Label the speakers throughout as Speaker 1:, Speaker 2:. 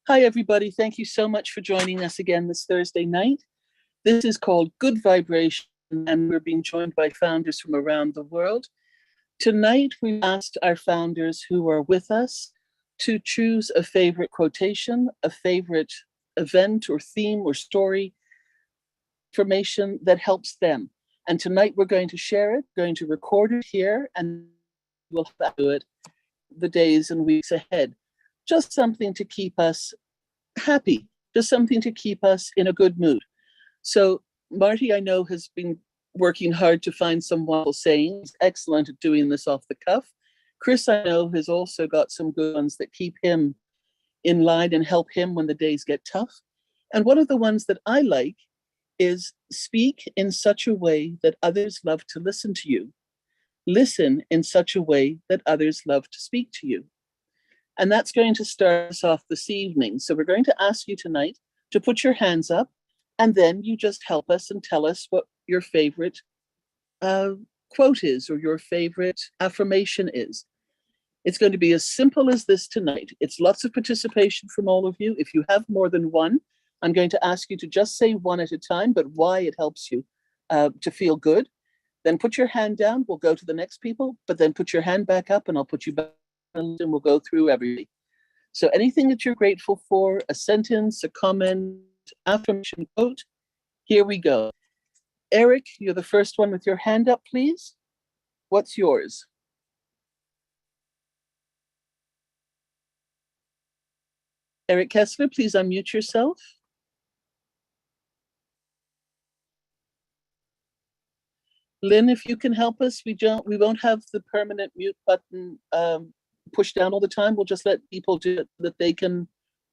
Speaker 1: Hi, everybody. Thank you so much for joining us again this Thursday night. This is called Good Vibration, and we're being joined by founders from around the world. Tonight, we've asked our founders who are with us to choose a favorite quotation, a favorite event or theme or story, information that helps them. And tonight we're going to share it, going to record it here, and we'll do it the days and weeks ahead. Just something to keep us happy, just something to keep us in a good mood. So Marty, I know, has been working hard to find some wonderful sayings, excellent at doing this off the cuff. Chris, I know, has also got some good ones that keep him in line and help him when the days get tough. And one of the ones that I like is speak in such a way that others love to listen to you. Listen in such a way that others love to speak to you. And that's going to start us off this evening. So we're going to ask you tonight to put your hands up, and then you just help us and tell us what your favorite quote is or your favorite affirmation is. It's going to be as simple as this tonight. It's lots of participation from all of you. If you have more than one, I'm going to ask you to just say one at a time, but why it helps you to feel good. Then put your hand down. We'll go to the next people, but then put your hand back up and I'll put you back and we'll go through everything. So anything that you're grateful for, a sentence, a comment, affirmation, quote, here we go. Eric, you're the first one with your hand up, please. What's yours? Eric Kessler, please unmute yourself. Lynn, if you can help us, we won't have the permanent mute button pushed down all the time. We'll just let people do it, that they can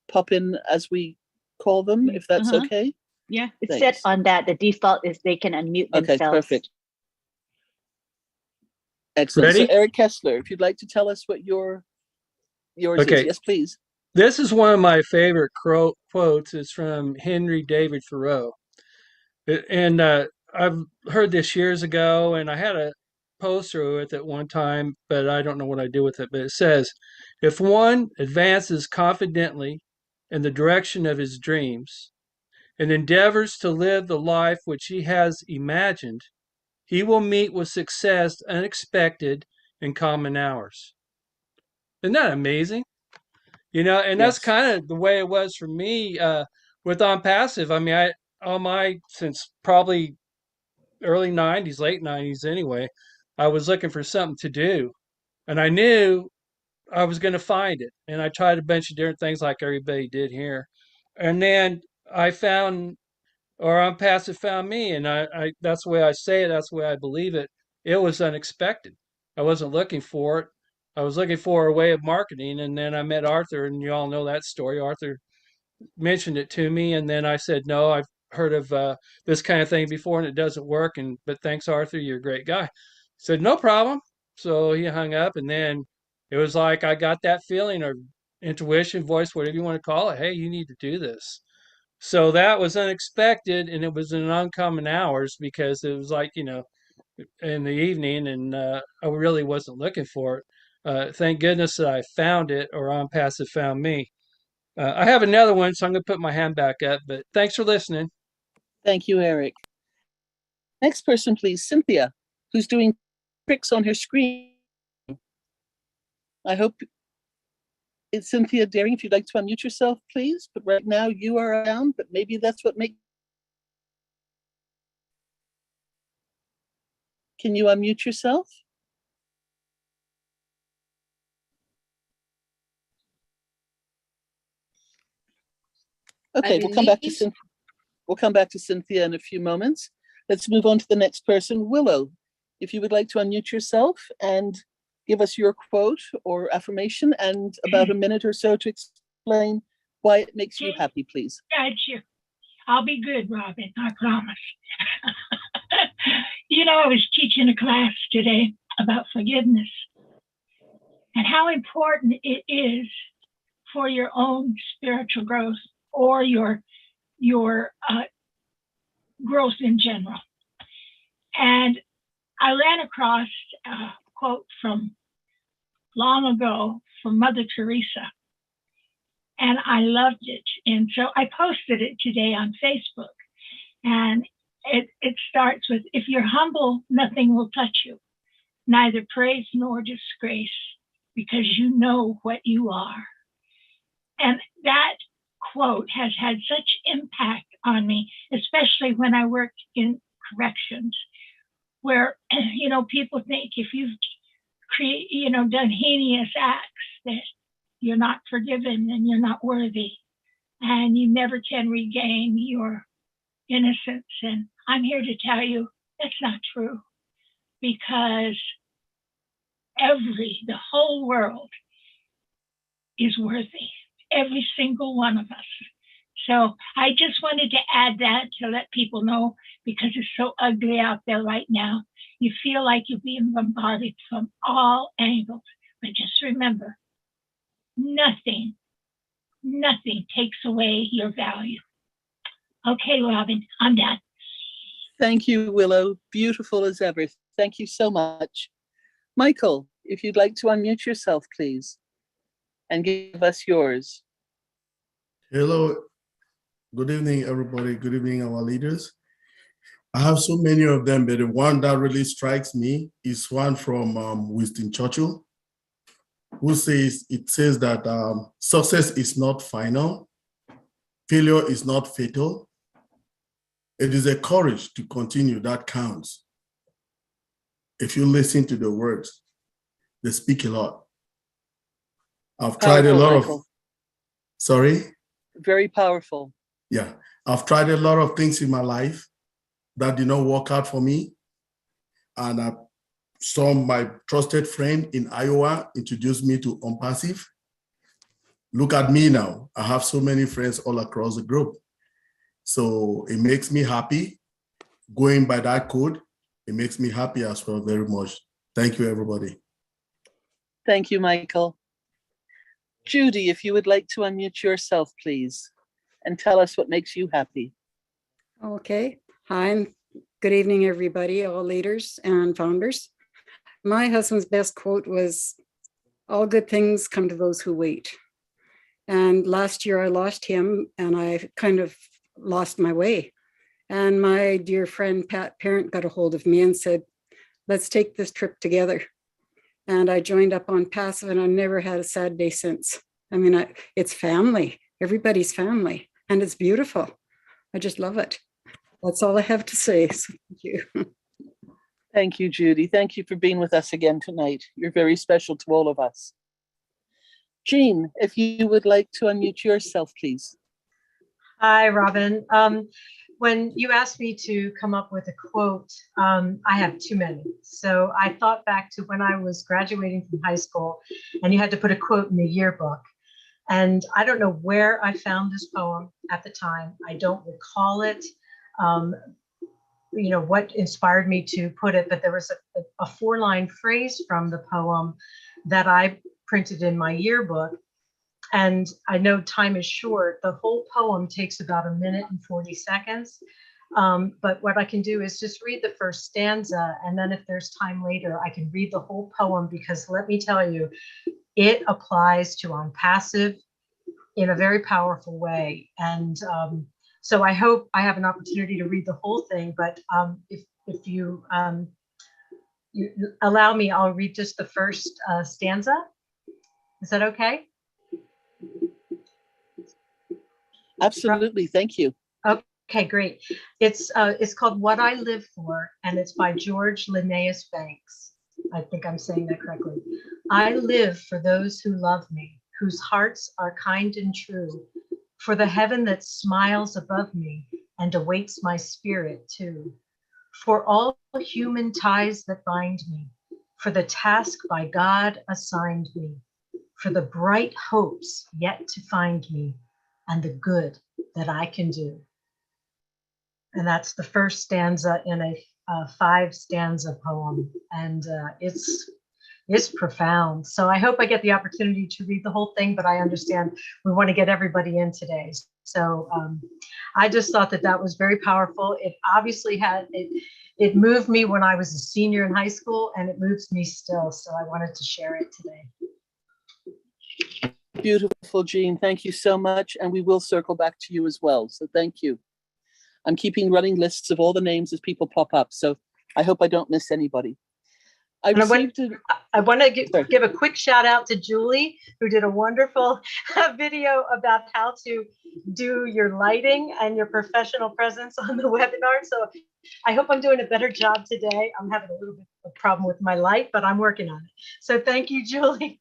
Speaker 1: pop in as we call them, if that's okay.
Speaker 2: Yeah, it's set on that. The default is they can unmute themselves.
Speaker 1: Okay, perfect. Excellent.
Speaker 3: Ready?
Speaker 1: So Eric Kessler, if you'd like to tell us what yours is. Yes, please.
Speaker 3: This is one of my favorite quotes. It's from Henry David Thoreau. And I've heard this years ago, and I had a poster with it one time, but I don't know what I do with it. But it says, if one advances confidently in the direction of his dreams and endeavors to live the life which he has imagined, he will meet with success unexpected in common hours. Isn't that amazing? You know, and that's kind of the way it was for me with ONPASSIVE. I mean, since probably early 90s, late 90s anyway, I was looking for something to do. And I knew I was going to find it. And I tried a bunch of different things like everybody did here. And then I found, or ONPASSIVE found me. And I that's the way I say it. That's the way I believe it. It was unexpected. I wasn't looking for it. I was looking for a way of marketing. And then I met Arthur, and you all know that story. Arthur mentioned it to me. And then I said, no, I've heard of this kind of thing before and it doesn't work. But thanks, Arthur. You're a great guy. I said, no problem. So he hung up, and then it was like I got that feeling or intuition, voice, whatever you want to call it. Hey, you need to do this. So that was unexpected, and it was in uncommon hours because it was like, in the evening, and I really wasn't looking for it. Thank goodness that I found it, or ONPASSIVE found me. I have another one, so I'm going to put my hand back up, but thanks for listening.
Speaker 1: Thank you, Eric. Next person, please, Cynthia, who's doing tricks on her screen. I hope it's Cynthia Daring. If you'd like to unmute yourself, please. But right now you are down, but maybe that's what makes. Can you unmute yourself? Okay, we'll come back to Cynthia. We'll come back to Cynthia in a few moments. Let's move on to the next person. Willow, if you would like to unmute yourself and give us your quote or affirmation and about a minute or so to explain why it makes you happy, please.
Speaker 4: Gotcha. I'll be good, Robin, I promise. I was teaching a class today about forgiveness and how important it is for your own spiritual growth or your growth in general. And I ran across a quote from long ago from Mother Teresa, and I loved it. And so I posted it today on Facebook. And it starts with, if you're humble, nothing will touch you, neither praise nor disgrace, because you know what you are. And that quote has had such impact on me, especially when I worked in corrections, where, people think if you've done heinous acts that you're not forgiven and you're not worthy and you never can regain your innocence. And I'm here to tell you that's not true, because the whole world is worthy, every single one of us. So I just wanted to add that to let people know, because it's so ugly out there right now. You feel like you're being bombarded from all angles. But just remember, nothing takes away your value. Okay, Robin, I'm done.
Speaker 1: Thank you, Willow. Beautiful as ever. Thank you so much. Michael, if you'd like to unmute yourself, please, and give us yours.
Speaker 5: Hello. Good evening, everybody. Good evening, our leaders. I have so many of them, but the one that really strikes me is one from Winston Churchill, who says that success is not final, failure is not fatal. It is a courage to continue that counts. If you listen to the words, they speak a lot. I've tried a lot of, sorry?
Speaker 1: Very powerful.
Speaker 5: Yeah, I've tried a lot of things in my life that did not work out for me. And I saw my trusted friend in Iowa introduce me to ONPASSIVE. Look at me now. I have so many friends all across the group. So it makes me happy. Going by that code, it makes me happy as well very much. Thank you, everybody.
Speaker 1: Thank you, Michael. Judy, if you would like to unmute yourself, please, and tell us what makes you happy.
Speaker 6: Okay. Hi, and good evening, everybody, all leaders and founders. My husband's best quote was, "All good things come to those who wait." And last year I lost him and I kind of lost my way. And my dear friend, Pat Parent, got a hold of me and said, "Let's take this trip together." And I joined up on ONPASSIVE, and I've never had a sad day since. I mean, it's family, everybody's family, and it's beautiful. I just love it. That's all I have to say. So thank you.
Speaker 1: Thank you, Judy. Thank you for being with us again tonight. You're very special to all of us. Jean, if you would like to unmute yourself, please.
Speaker 7: Hi, Robin. When you asked me to come up with a quote, I have too many. So I thought back to when I was graduating from high school and you had to put a quote in the yearbook. And I don't know where I found this poem at the time. I don't recall it, what inspired me to put it, but there was a 4-line phrase from the poem that I printed in my yearbook. And I know time is short. The whole poem takes about 1 minute and 40 seconds. But what I can do is just read the first stanza. And then if there's time later, I can read the whole poem, because let me tell you, it applies to ONPASSIVE in a very powerful way. And so I hope I have an opportunity to read the whole thing. But if you allow me, I'll read just the first stanza. Is that okay?
Speaker 1: Absolutely. Thank you.
Speaker 7: Okay, great. It's called What I Live For, and it's by George Linnaeus Banks. I think I'm saying that correctly. I live for those who love me, whose hearts are kind and true, for the heaven that smiles above me and awaits my spirit too, for all human ties that bind me, for the task by God assigned me, for the bright hopes yet to find me, and the good that I can do. And that's the first stanza in a 5-stanza poem. And it's profound. So I hope I get the opportunity to read the whole thing, but I understand we want to get everybody in today. So I just thought that was very powerful. It obviously It moved me when I was a senior in high school, and it moves me still. So I wanted to share it today.
Speaker 1: Beautiful, Jean. Thank you so much. And we will circle back to you as well. So thank you. I'm keeping running lists of all the names as people pop up. So I hope I don't miss anybody. I want
Speaker 7: to give a quick shout out to Julie, who did a wonderful video about how to do your lighting and your professional presence on the webinar. So I hope I'm doing a better job today. I'm having a little bit of a problem with my light, but I'm working on it. So thank you, Julie.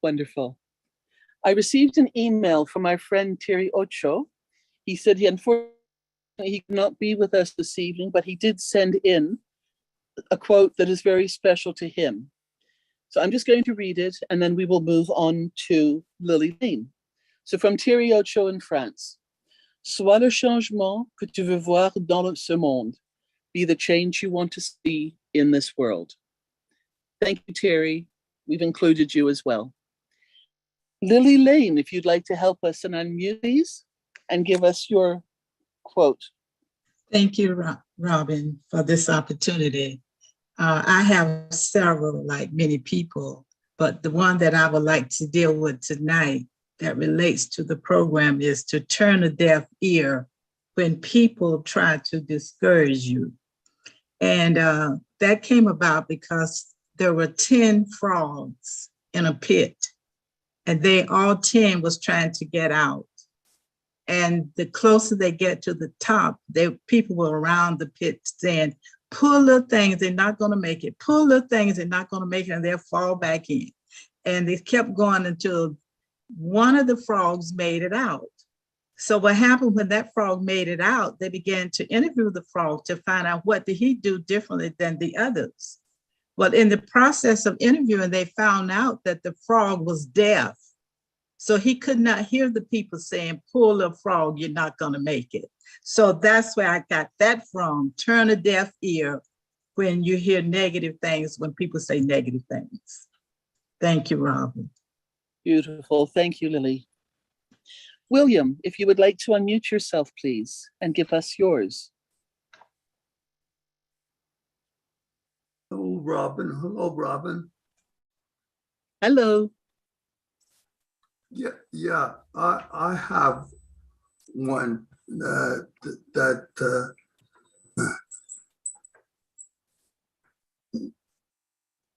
Speaker 1: Wonderful. I received an email from my friend Thierry Ocho. He said unfortunately he could not be with us this evening, but he did send in a quote that is very special to him. So I'm just going to read it, and then we will move on to Lily Lane. So from Thierry Ocho in France. Sois le changement que tu veux voir dans ce monde. Be the change you want to see in this world. Thank you, Thierry. We've included you as well. Lily Lane, if you'd like to help us and unmute these and give us your quote.
Speaker 8: Thank you, Robin, for this opportunity. I have several, like many people, but the one that I would like to deal with tonight that relates to the program is to turn a deaf ear when people try to discourage you. And that came about because there were 10 frogs in a pit, and they all 10 was trying to get out. And the closer they get to the top, people were around the pit saying, pull little things, they're not going to make it. Pull little things, they're not going to make it, and they'll fall back in. And they kept going until one of the frogs made it out. So what happened when that frog made it out, they began to interview the frog to find out what did he do differently than the others. Well, in the process of interviewing, they found out that the frog was deaf. So he could not hear the people saying, pull a frog, you're not going to make it. So that's where I got that from. Turn a deaf ear when you hear negative things, when people say negative things. Thank you, Robin.
Speaker 1: Beautiful. Thank you, Lily. William, if you would like to unmute yourself, please, and give us yours.
Speaker 9: Hello, Robin. Hello, Robin.
Speaker 1: Hello.
Speaker 9: Yeah. I have one that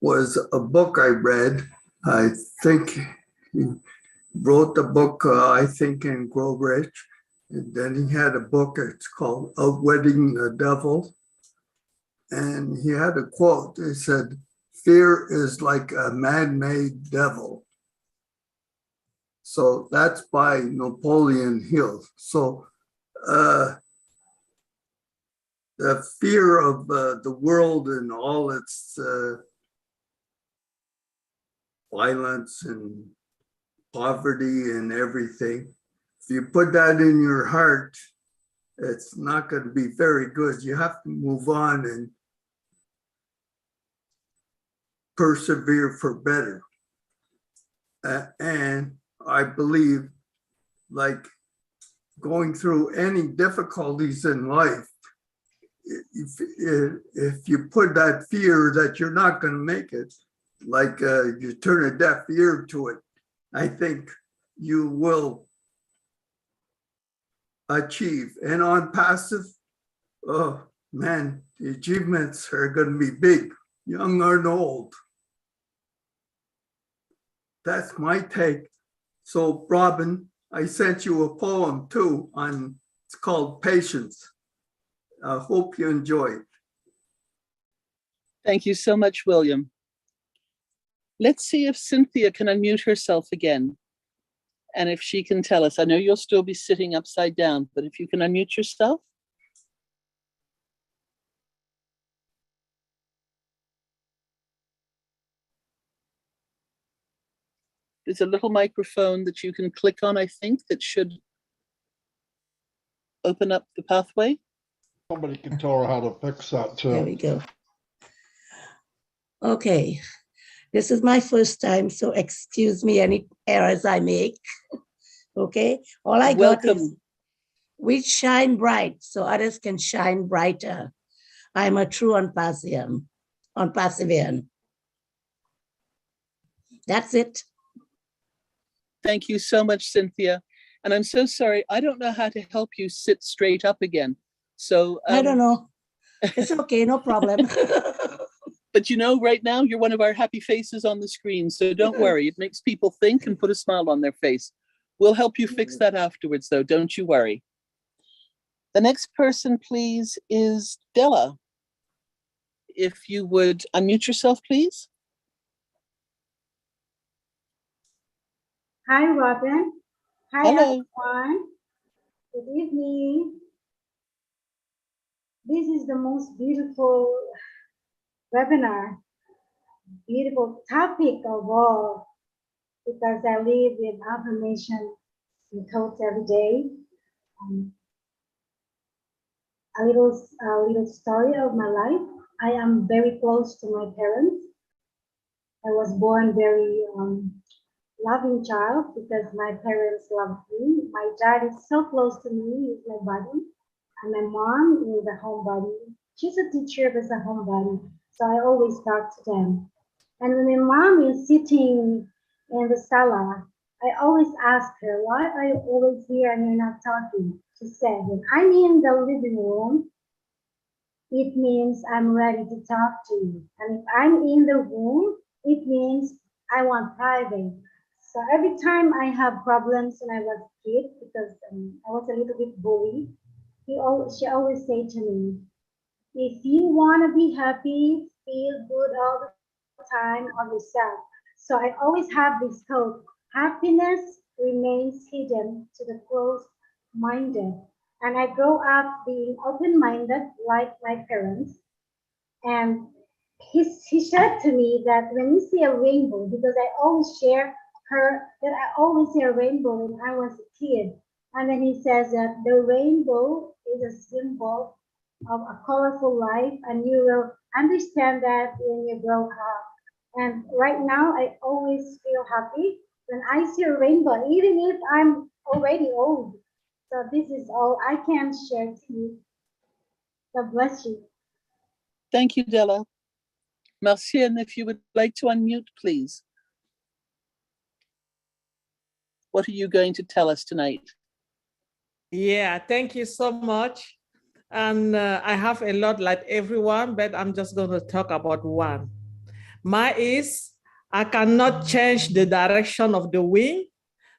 Speaker 9: was a book I read. I think he wrote the book, I think, in Grow Rich. And then he had a book, it's called Outwitting the Devil. And he had a quote. It said, fear is like a man-made devil. So that's by Napoleon Hill. So the fear of the world and all its violence and poverty and everything, if you put that in your heart, it's not going to be very good. You have to move on and persevere for better. And I believe, like, going through any difficulties in life, if you put that fear that you're not going to make it, like you turn a deaf ear to it, I think you will achieve. And on passive, oh man, the achievements are going to be big, young and old. That's my take. So Robin, I sent you a poem too it's called Patience. I hope you enjoy it.
Speaker 1: Thank you so much, William. Let's see if Cynthia can unmute herself again. And if she can tell us, I know you'll still be sitting upside down, but if you can unmute yourself. There's a little microphone that you can click on, I think, that should open up the pathway.
Speaker 10: Somebody can tell her how to fix that too.
Speaker 11: There we go. Okay, this is my first time, so excuse me any errors I make. Okay, all I got is, We shine bright so others can shine brighter. I'm a true ONPASSIVian. That's it.
Speaker 1: Thank you so much, Cynthia. And I'm so sorry, I don't know how to help you sit straight up again. So
Speaker 11: I don't know. It's okay, no problem.
Speaker 1: But you know, right now, you're one of our happy faces on the screen. So don't worry, it makes people think and put a smile on their face. We'll help you fix that afterwards, though. Don't you worry. The next person, please, is Della. If you would unmute yourself, please.
Speaker 12: Hi, Robin. Hi,
Speaker 1: Hello.
Speaker 12: everyone. Good evening. This is the most beautiful webinar, beautiful topic of all, because I live with affirmation and quotes every day. A little story of my life. I am very close to my parents. I was born very loving child because my parents love me. My dad is so close to me, he's my buddy. And my mom is a homebody. She's a teacher, but a homebody. So I always talk to them. And when my mom is sitting in the sala, I always ask her, why are you always here and you're not talking? She said, when I'm in the living room, it means I'm ready to talk to you. And if I'm in the room, it means I want private. So every time I have problems when I was a kid, because I was a little bit bullied, she always say to me, if you want to be happy, feel good all the time of yourself. So I always have this quote, happiness remains hidden to the closed-minded. And I grow up being open-minded like my parents. And he said to me that when you see a rainbow, because I always share her that I always see a rainbow when I was a kid. And then he says that the rainbow is a symbol of a colorful life, and you will understand that when you grow up. And right now, I always feel happy when I see a rainbow, even if I'm already old. So this is all I can share to you. God bless you.
Speaker 1: Thank you, Della. Merci, and if you would like to unmute, please. What are you going to tell us tonight?
Speaker 13: Yeah, thank you so much. And I have a lot like everyone, but I'm just going to talk about one. Mine is, I cannot change the direction of the wind,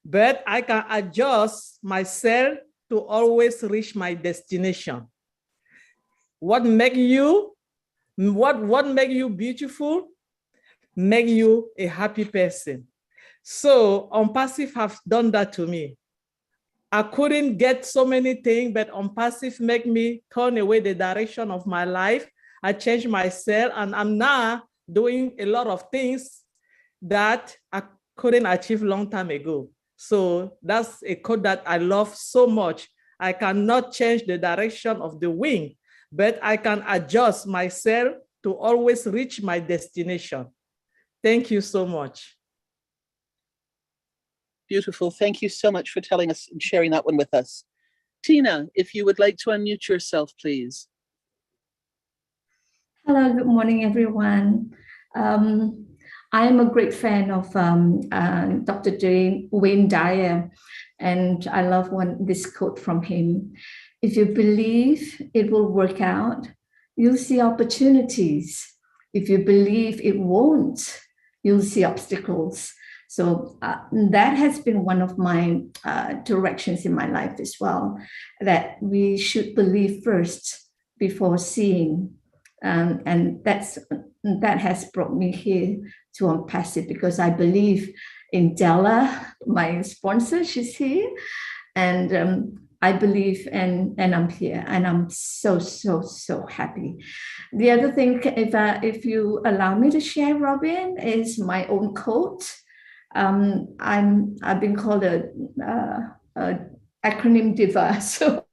Speaker 13: but I can adjust myself to always reach my destination. What make you beautiful, make you a happy person. So ONPASSIVE have done that to me. I couldn't get so many things, but ONPASSIVE make me turn away the direction of my life. I changed myself, and I'm now doing a lot of things that I couldn't achieve long time ago. So that's a quote that I love so much. I cannot change the direction of the wind, but I can adjust myself to always reach my destination. Thank you so much.
Speaker 1: Beautiful. Thank you so much for telling us and sharing that one with us. Tina, if you would like to unmute yourself, please.
Speaker 14: Hello, good morning, everyone. I am a great fan of Dr. Wayne Dyer, and I love this quote from him. If you believe it will work out, you'll see opportunities. If you believe it won't, you'll see obstacles. So that has been one of my directions in my life as well, that we should believe first before seeing. And that has brought me here to ONPASSIVE, because I believe in Della, my sponsor, she's here. And I believe, and I'm here, and I'm so happy. The other thing, if you allow me to share, Robin, is my own quote. I've been called a acronym diva, so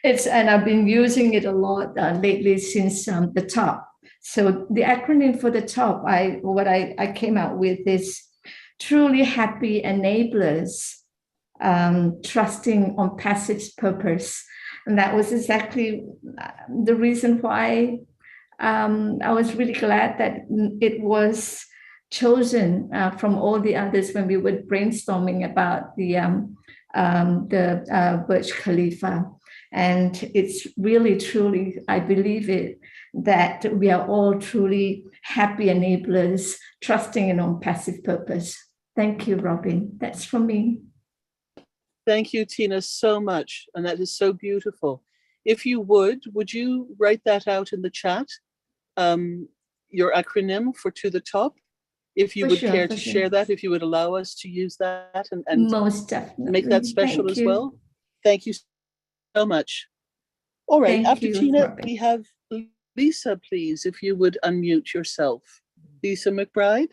Speaker 14: and I've been using it a lot lately since the top. So the acronym for the top, what I came out with is truly happy enablers trusting on passive's purpose. And that was exactly the reason why I was really glad that it was chosen from all the others when we were brainstorming about the Burj Khalifa. And it's really, truly, I believe it, that we are all truly happy enablers, trusting in on-passive purpose. Thank you, Robin. That's from me.
Speaker 1: Thank you, Tina, so much. And that is so beautiful. If you would you write that out in the chat? Your acronym for To the Top? If you would care to share that, if you would allow us to use that and
Speaker 14: most definitely
Speaker 1: make that special as well. Thank you so much. All right, after Tina, Robin, we have Lisa, please, if you would unmute yourself. Lisa McBride.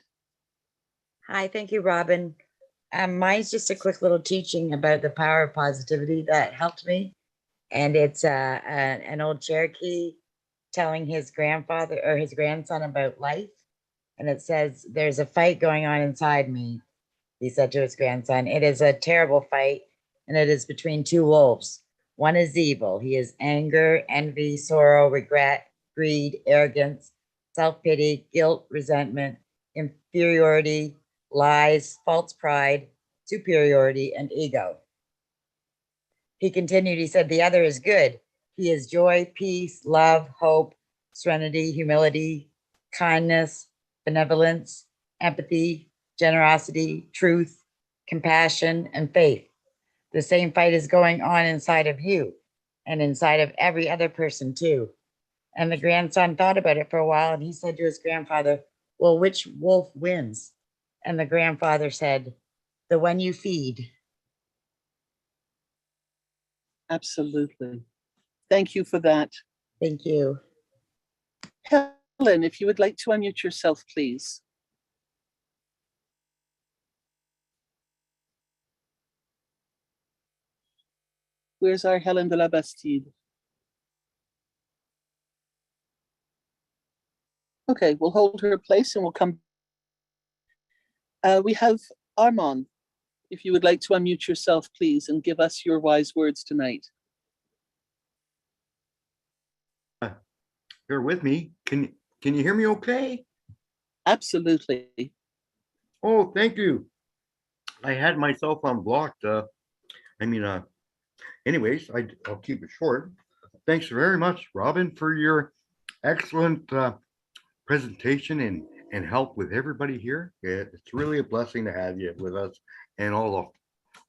Speaker 15: Hi, thank you, Robin. Mine's just a quick little teaching about the power of positivity that helped me. And it's an old Cherokee telling his grandfather or his grandson about life. And it says, "There's a fight going on inside me," he said to his grandson. "It is a terrible fight, and it is between two wolves. One is evil. He is anger, envy, sorrow, regret, greed, arrogance, self-pity, guilt, resentment, inferiority, lies, false pride, superiority, and ego." He continued, he said, "The other is good. He is joy, peace, love, hope, serenity, humility, kindness, benevolence, empathy, generosity, truth, compassion, and faith. The same fight is going on inside of you and inside of every other person too." And the grandson thought about it for a while, and he said to his grandfather, "Well, which wolf wins?" And the grandfather said, "The one you feed."
Speaker 1: Absolutely. Thank you for that.
Speaker 15: Thank you.
Speaker 1: Helen, if you would like to unmute yourself, please. Where's our Helen de la Bastide? Okay, we'll hold her place and we'll come. We have Armand. If you would like to unmute yourself, please, and give us your wise words tonight.
Speaker 16: Bear with me. Can you hear me okay?
Speaker 1: Absolutely.
Speaker 16: Oh, thank you. I had myself unblocked. Anyways, I'll keep it short. Thanks very much, Robin, for your excellent presentation and help with everybody here. It's really a blessing to have you with us and all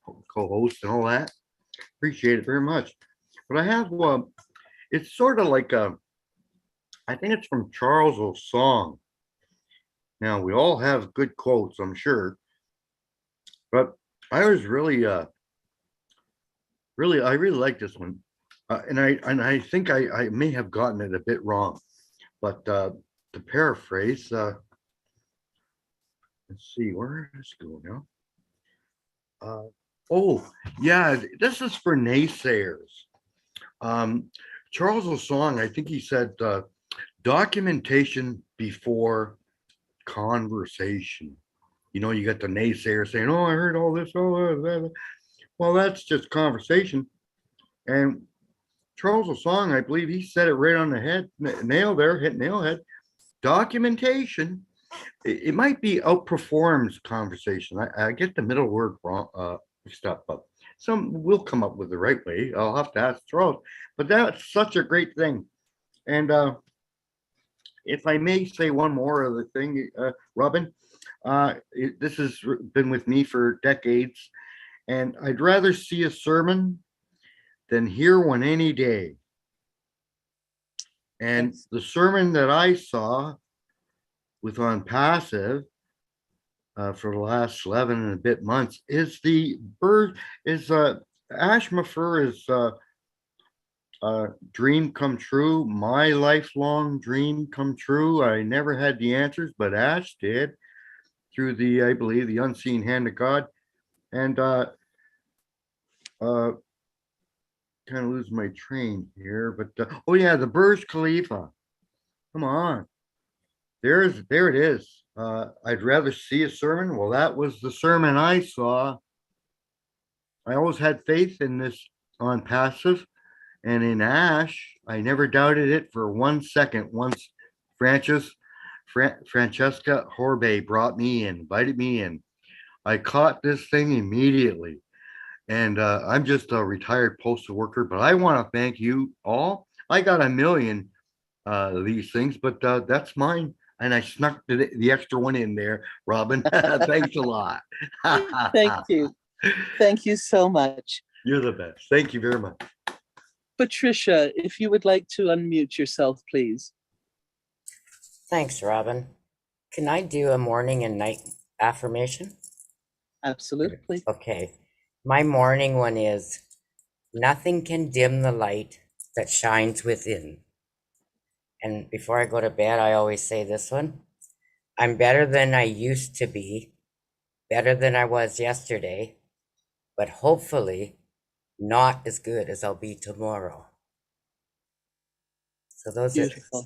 Speaker 16: the co-hosts and all that. Appreciate it very much. But I have it's sort of like I think it's from Charles's song. Now, we all have good quotes, I'm sure, but I was really like this one, and I think I may have gotten it a bit wrong, but to paraphrase, let's see, where does it go now? Oh yeah, this is for naysayers. Charles's song, I think he said, documentation before conversation. You know, you got the naysayer saying, "Oh, I heard all this." Oh, well, that's just conversation. And Charles's song, I believe he said it right on the head, nail there, hit nail head. Documentation, it might be outperforms conversation. I get the middle word wrong, mixed up, but some will come up with the right way. I'll have to ask Charles, but that's such a great thing. And if I may say one more other thing, Robin, this has been with me for decades, and I'd rather see a sermon than hear one any day. And the sermon that I saw with ONPASSIVE for the last 11 and a bit months is Ash Mafur's dream come true, my lifelong dream come true. I never had the answers, but Ash did through I believe, the unseen hand of God. And kind of lose my train here, but oh yeah, the Burj Khalifa. Come on, there it is. I'd rather see a sermon. Well, that was the sermon I saw I always had faith in this on passive, and in Ash, I never doubted it for 1 second. Once Francesca Horbe brought me in, invited me in, I caught this thing immediately. And I'm just a retired postal worker, but I want to thank you all. I got a million of these things, but that's mine. And I snuck the extra one in there, Robin. Thanks a lot.
Speaker 1: Thank you. Thank you so much.
Speaker 16: You're the best. Thank you very much.
Speaker 1: Patricia, if you would like to unmute yourself, please.
Speaker 15: Thanks, Robin. Can I do a morning and night affirmation?
Speaker 1: Absolutely.
Speaker 15: Okay. My morning one is, nothing can dim the light that shines within. And before I go to bed, I always say this one. I'm better than I used to be, better than I was yesterday, but hopefully not as good as I'll be tomorrow. So those
Speaker 1: Beautiful.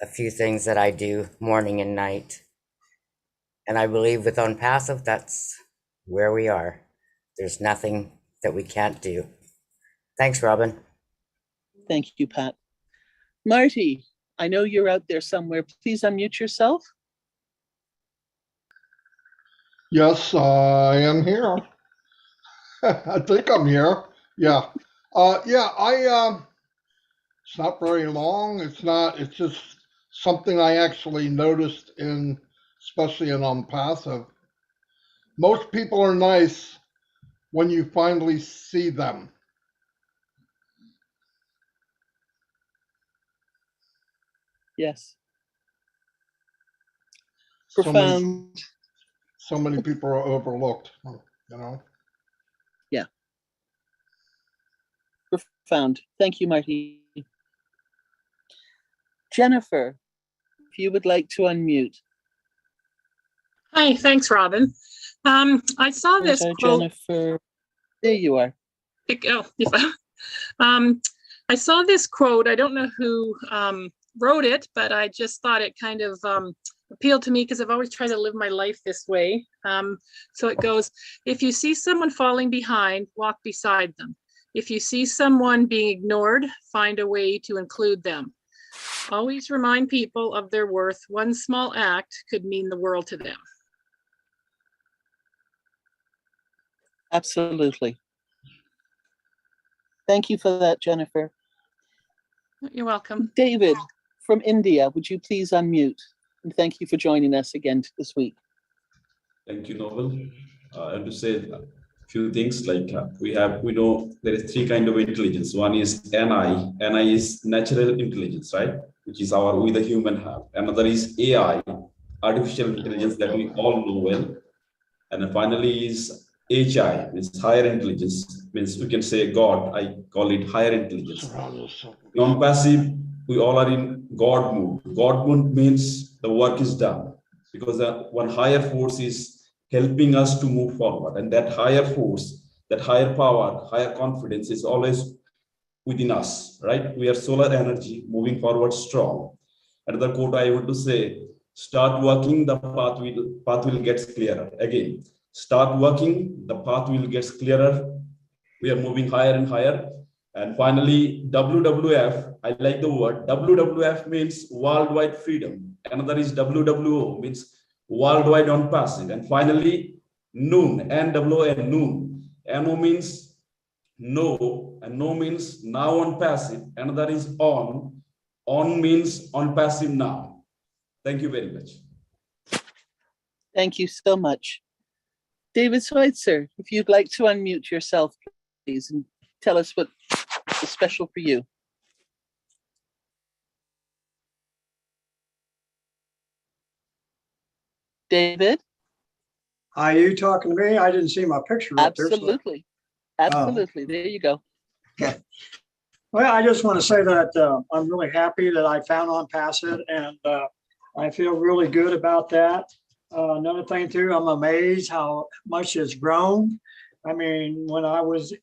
Speaker 15: are a few things that I do morning and night. And I believe with ONPASSIVE, that's where we are. There's nothing that we can't do. Thanks, Robin.
Speaker 1: Thank you, Pat. Marty, I know you're out there somewhere. Please unmute yourself.
Speaker 10: Yes, I am here. I think I'm here. Yeah. It's not very long. It's just something I actually noticed especially in ONPASSIVE. Most people are nice when you finally see them.
Speaker 1: Yes. Profound.
Speaker 10: So many people are overlooked, you know?
Speaker 1: Yeah. Profound. Thank you, Marty. Jennifer, if you would like to unmute.
Speaker 17: Hi, thanks, Robin. I saw this quote.
Speaker 1: Jennifer, there you are.
Speaker 17: I saw this quote. I don't know who wrote it, but I just thought it kind of appealed to me because I've always tried to live my life this way. So it goes, if you see someone falling behind, walk beside them. If you see someone being ignored, find a way to include them. Always remind people of their worth. One small act could mean the world to them.
Speaker 1: Absolutely. Thank you for that, Jennifer.
Speaker 17: You're welcome.
Speaker 1: David from India, would you please unmute? And thank you for joining us again this week.
Speaker 18: Thank you, Noble. I have to say a few things like we know there is three kinds of intelligence. One is NI. NI is natural intelligence, right? Which is we the human have. Another is AI, artificial intelligence that we all know well. And then finally is HI, means higher intelligence, means we can say God, I call it higher intelligence. Non-passive, we all are in God mood. God mood means the work is done because one higher force is helping us to move forward. And that higher force, that higher power, higher confidence is always within us, right? We are solar energy moving forward strong. Another quote I want to say, start working, the path will get clearer. Again, start working, the path will get clearer. We are moving higher and higher. And finally, WWF, I like the word. WWF means worldwide freedom. Another is WWO, means worldwide ONPASSIVE. And finally, noon, NWN, noon. NO means no, and no means now ONPASSIVE. Another is on. On means ONPASSIVE now. Thank you very much.
Speaker 1: Thank you so much. David Schweitzer, if you'd like to unmute yourself, please, and tell us what is special for you. David?
Speaker 19: Are you talking to me? I didn't see my picture up there.
Speaker 1: Absolutely. Absolutely. There you go.
Speaker 19: Okay. Well, I just want to say that I'm really happy that I found ONPASSIVE, and I feel really good about that. Another thing too, I'm amazed how much it's grown. I mean, when I was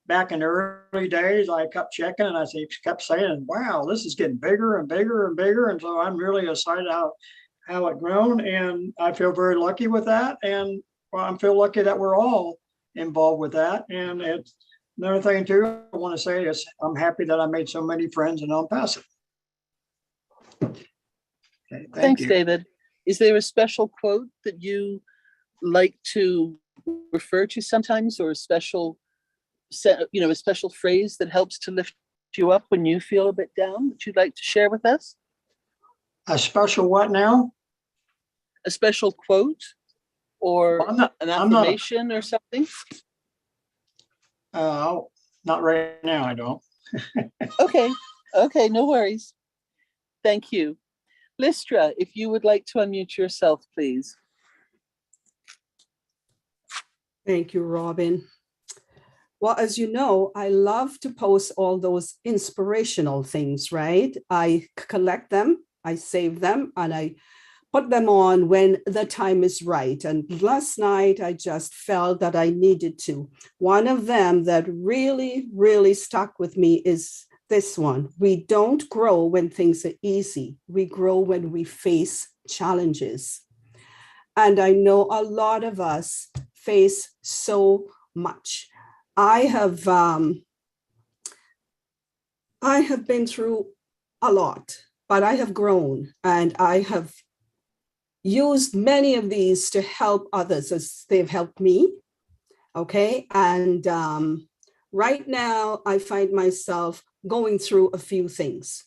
Speaker 19: back in the early days, I kept checking and I kept saying, wow, this is getting bigger and bigger and bigger. And so I'm really excited how it grown, and I feel very lucky with that. And I feel lucky that we're all involved with that. And it's another thing too, I want to say is I'm happy that I made so many friends in Unpassive. Okay,
Speaker 1: Thanks,
Speaker 19: you.
Speaker 1: David. Is there a special quote that you like to refer to sometimes, or a special a special phrase that helps to lift you up when you feel a bit down that you'd like to share with us?
Speaker 19: A special what now?
Speaker 1: A special quote or an affirmation or something?
Speaker 19: Not right now, I don't.
Speaker 1: Okay, no worries. Thank you. Listra, if you would like to unmute yourself, please.
Speaker 20: Thank you, Robin. Well, as you know, I love to post all those inspirational things, right? I collect them, I save them, and I put them on when the time is right. And last night, I just felt that I needed to. One of them that really, really stuck with me is this one. We don't grow when things are easy. We grow when we face challenges. And I know a lot of us face so much. I have been through a lot, but I have grown, and I have used many of these to help others as they've helped me. Okay. And right now I find myself going through a few things.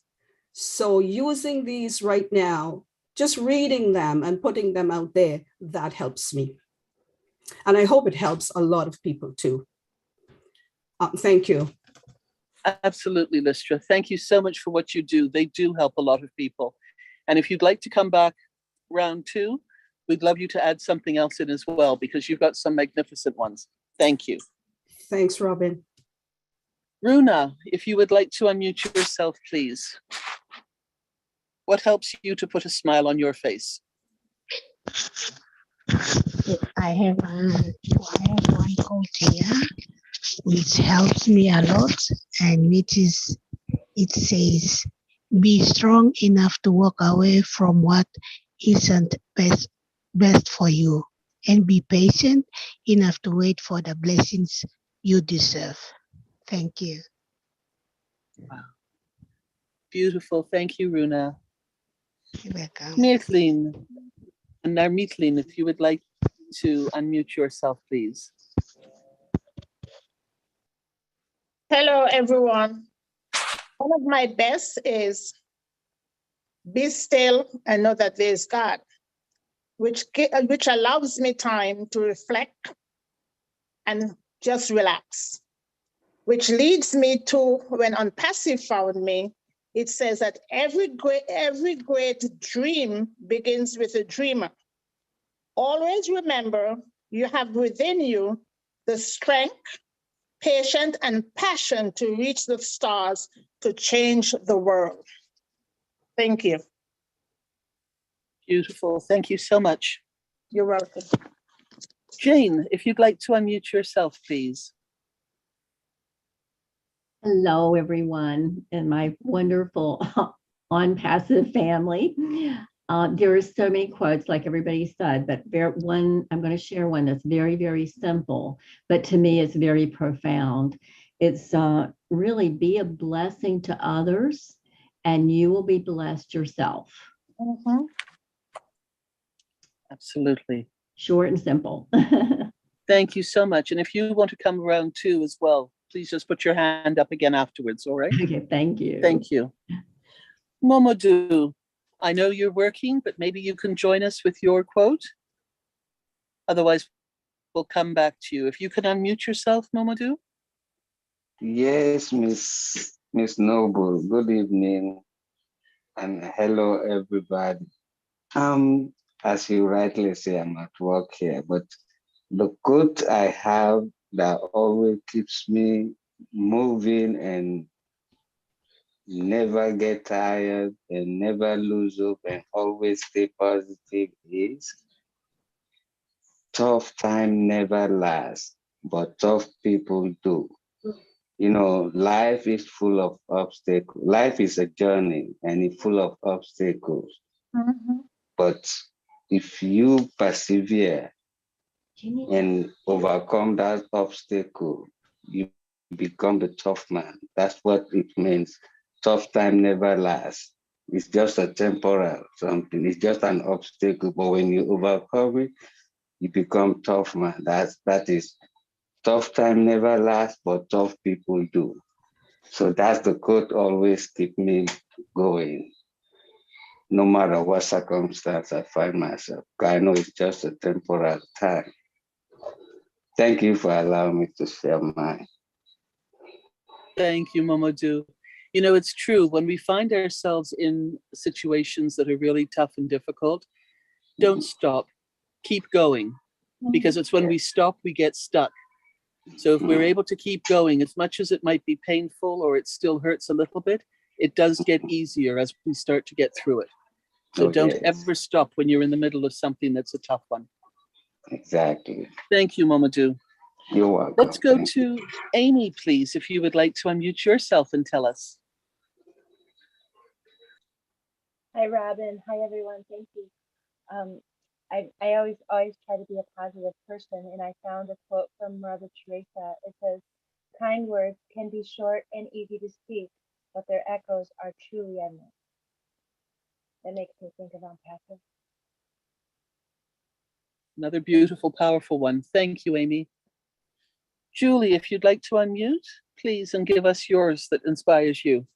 Speaker 20: So using these right now, just reading them and putting them out there, that helps me. And I hope it helps a lot of people too. Thank you.
Speaker 1: Absolutely, Listra. Thank you so much for what you do. They do help a lot of people. And if you'd like to come back round 2, we'd love you to add something else in as well, because you've got some magnificent ones. Thank you.
Speaker 20: Thanks, Robin.
Speaker 1: Runa, if you would like to unmute yourself, please. What helps you to put a smile on your face?
Speaker 21: I have one quote here, which helps me a lot, and it says, "Be strong enough to walk away from what isn't best for you, and be patient enough to wait for the blessings you deserve." Thank you.
Speaker 1: Wow. Beautiful. Thank you, Runa.
Speaker 21: You're welcome.
Speaker 1: Mirthlin, and now Mirthlin, if you would like to unmute yourself, please.
Speaker 11: Hello, everyone. One of my best is be still and know that there is God, which allows me time to reflect and just relax, which leads me to when Unpassive found me. It says that every great dream begins with a dreamer. Always remember you have within you the strength, patience, and passion to reach the stars to change the world. Thank you.
Speaker 1: Beautiful. Thank you so much.
Speaker 11: You're welcome.
Speaker 1: Jane, if you'd like to unmute yourself, please.
Speaker 22: Hello, everyone, and my wonderful ONPASSIVE family. There are so many quotes, like everybody said, but I'm going to share one that's very, very simple, but to me it's very profound. It's really be a blessing to others, and you will be blessed yourself.
Speaker 11: Mm-hmm.
Speaker 1: Absolutely.
Speaker 22: Short and simple.
Speaker 1: Thank you so much. And if you want to come around too as well, please just put your hand up again afterwards, all right?
Speaker 22: Okay, thank you.
Speaker 1: Thank you. Momodou, I know you're working, but maybe you can join us with your quote. Otherwise, we'll come back to you. If you can unmute yourself, Momodou.
Speaker 23: Yes, Miss Noble. Good evening, and hello, everybody. As you rightly say, I'm at work here, but the quote I have that always keeps me moving and never get tired and never lose hope and always stay positive is, tough time never lasts, but tough people do. You know, life is full of obstacles. Life is a journey and it's full of obstacles.
Speaker 11: Mm-hmm.
Speaker 23: But if you persevere, and overcome that obstacle, you become the tough man. That's what it means. Tough time never lasts. It's just a temporal something. It's just an obstacle, but when you overcome it, you become tough man. That is tough time never lasts, but tough people do. So that's the quote always keep me going, no matter what circumstance I find myself. I know it's just a temporal time. Thank you for allowing me to share mine.
Speaker 1: Thank you, Mamadou. You know, it's true. When we find ourselves in situations that are really tough and difficult, don't stop. Keep going. Because it's when we stop, we get stuck. So if we're able to keep going, as much as it might be painful or it still hurts a little bit, it does get easier as we start to get through it. So don't ever stop when you're in the middle of something that's a tough one.
Speaker 23: Exactly.
Speaker 1: Thank you, Mamadou.
Speaker 23: You're welcome.
Speaker 1: Let's go to Amy, please, if you would like to unmute yourself and tell us.
Speaker 2: Hi, Robin. Hi, everyone. Thank you. I always try to be a positive person, and I found a quote from Mother Teresa. It says, "Kind words can be short and easy to speak, but their echoes are truly endless." That makes me think of ONPASSIVE.
Speaker 1: Another beautiful, powerful one. Thank you, Amy. Julie, if you'd like to unmute, please, and give us yours that inspires you.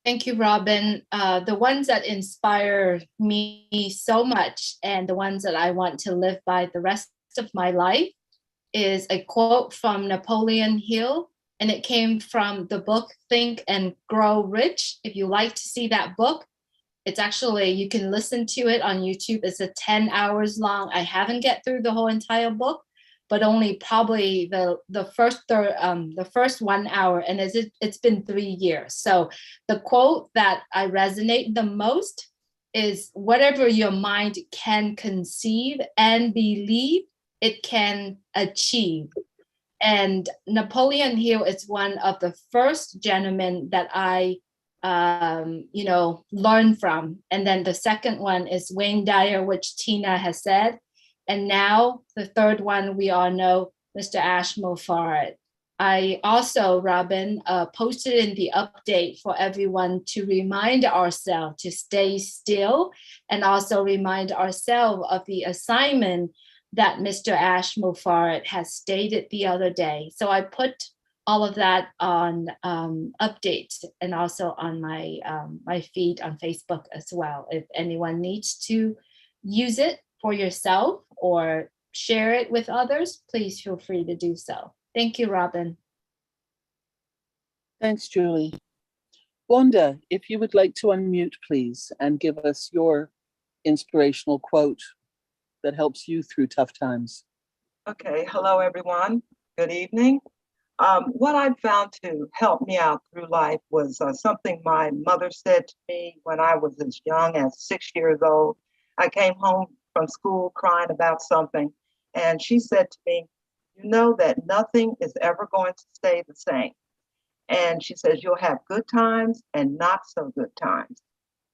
Speaker 3: Thank you, Robin. The ones that inspire me so much and the ones that I want to live by the rest of my life is a quote from Napoleon Hill, and it came from the book Think and Grow Rich. If you like to see that book, it's actually, you can listen to it on YouTube. It's a 10 hours long. I haven't get through the whole entire book, but only probably the first 1 hour, and it's been 3 years. So the quote that I resonate the most is, whatever your mind can conceive and believe, it can achieve. And Napoleon Hill is one of the first gentlemen that I learned from. And then the second one is Wayne Dyer, which Tina has said. And now the third one, we all know, Mr. Ash Moffat. I also, Robin, posted in the update for everyone to remind ourselves to stay still, and also remind ourselves of the assignment that Mr. Ash Moffat has stated the other day. So I put all of that on updates and also on my my feed on Facebook as well. If anyone needs to use it for yourself or share it with others, please feel free to do so. Thank you, Robin.
Speaker 1: Thanks, Julie. Wanda, if you would like to unmute, please, and give us your inspirational quote that helps you through tough times.
Speaker 4: Okay, hello, everyone. Good evening. What I found to help me out through life was something my mother said to me when I was as young as 6 years old. I came home from school crying about something, and she said to me, "You know that nothing is ever going to stay the same." And she says, "You'll have good times and not so good times."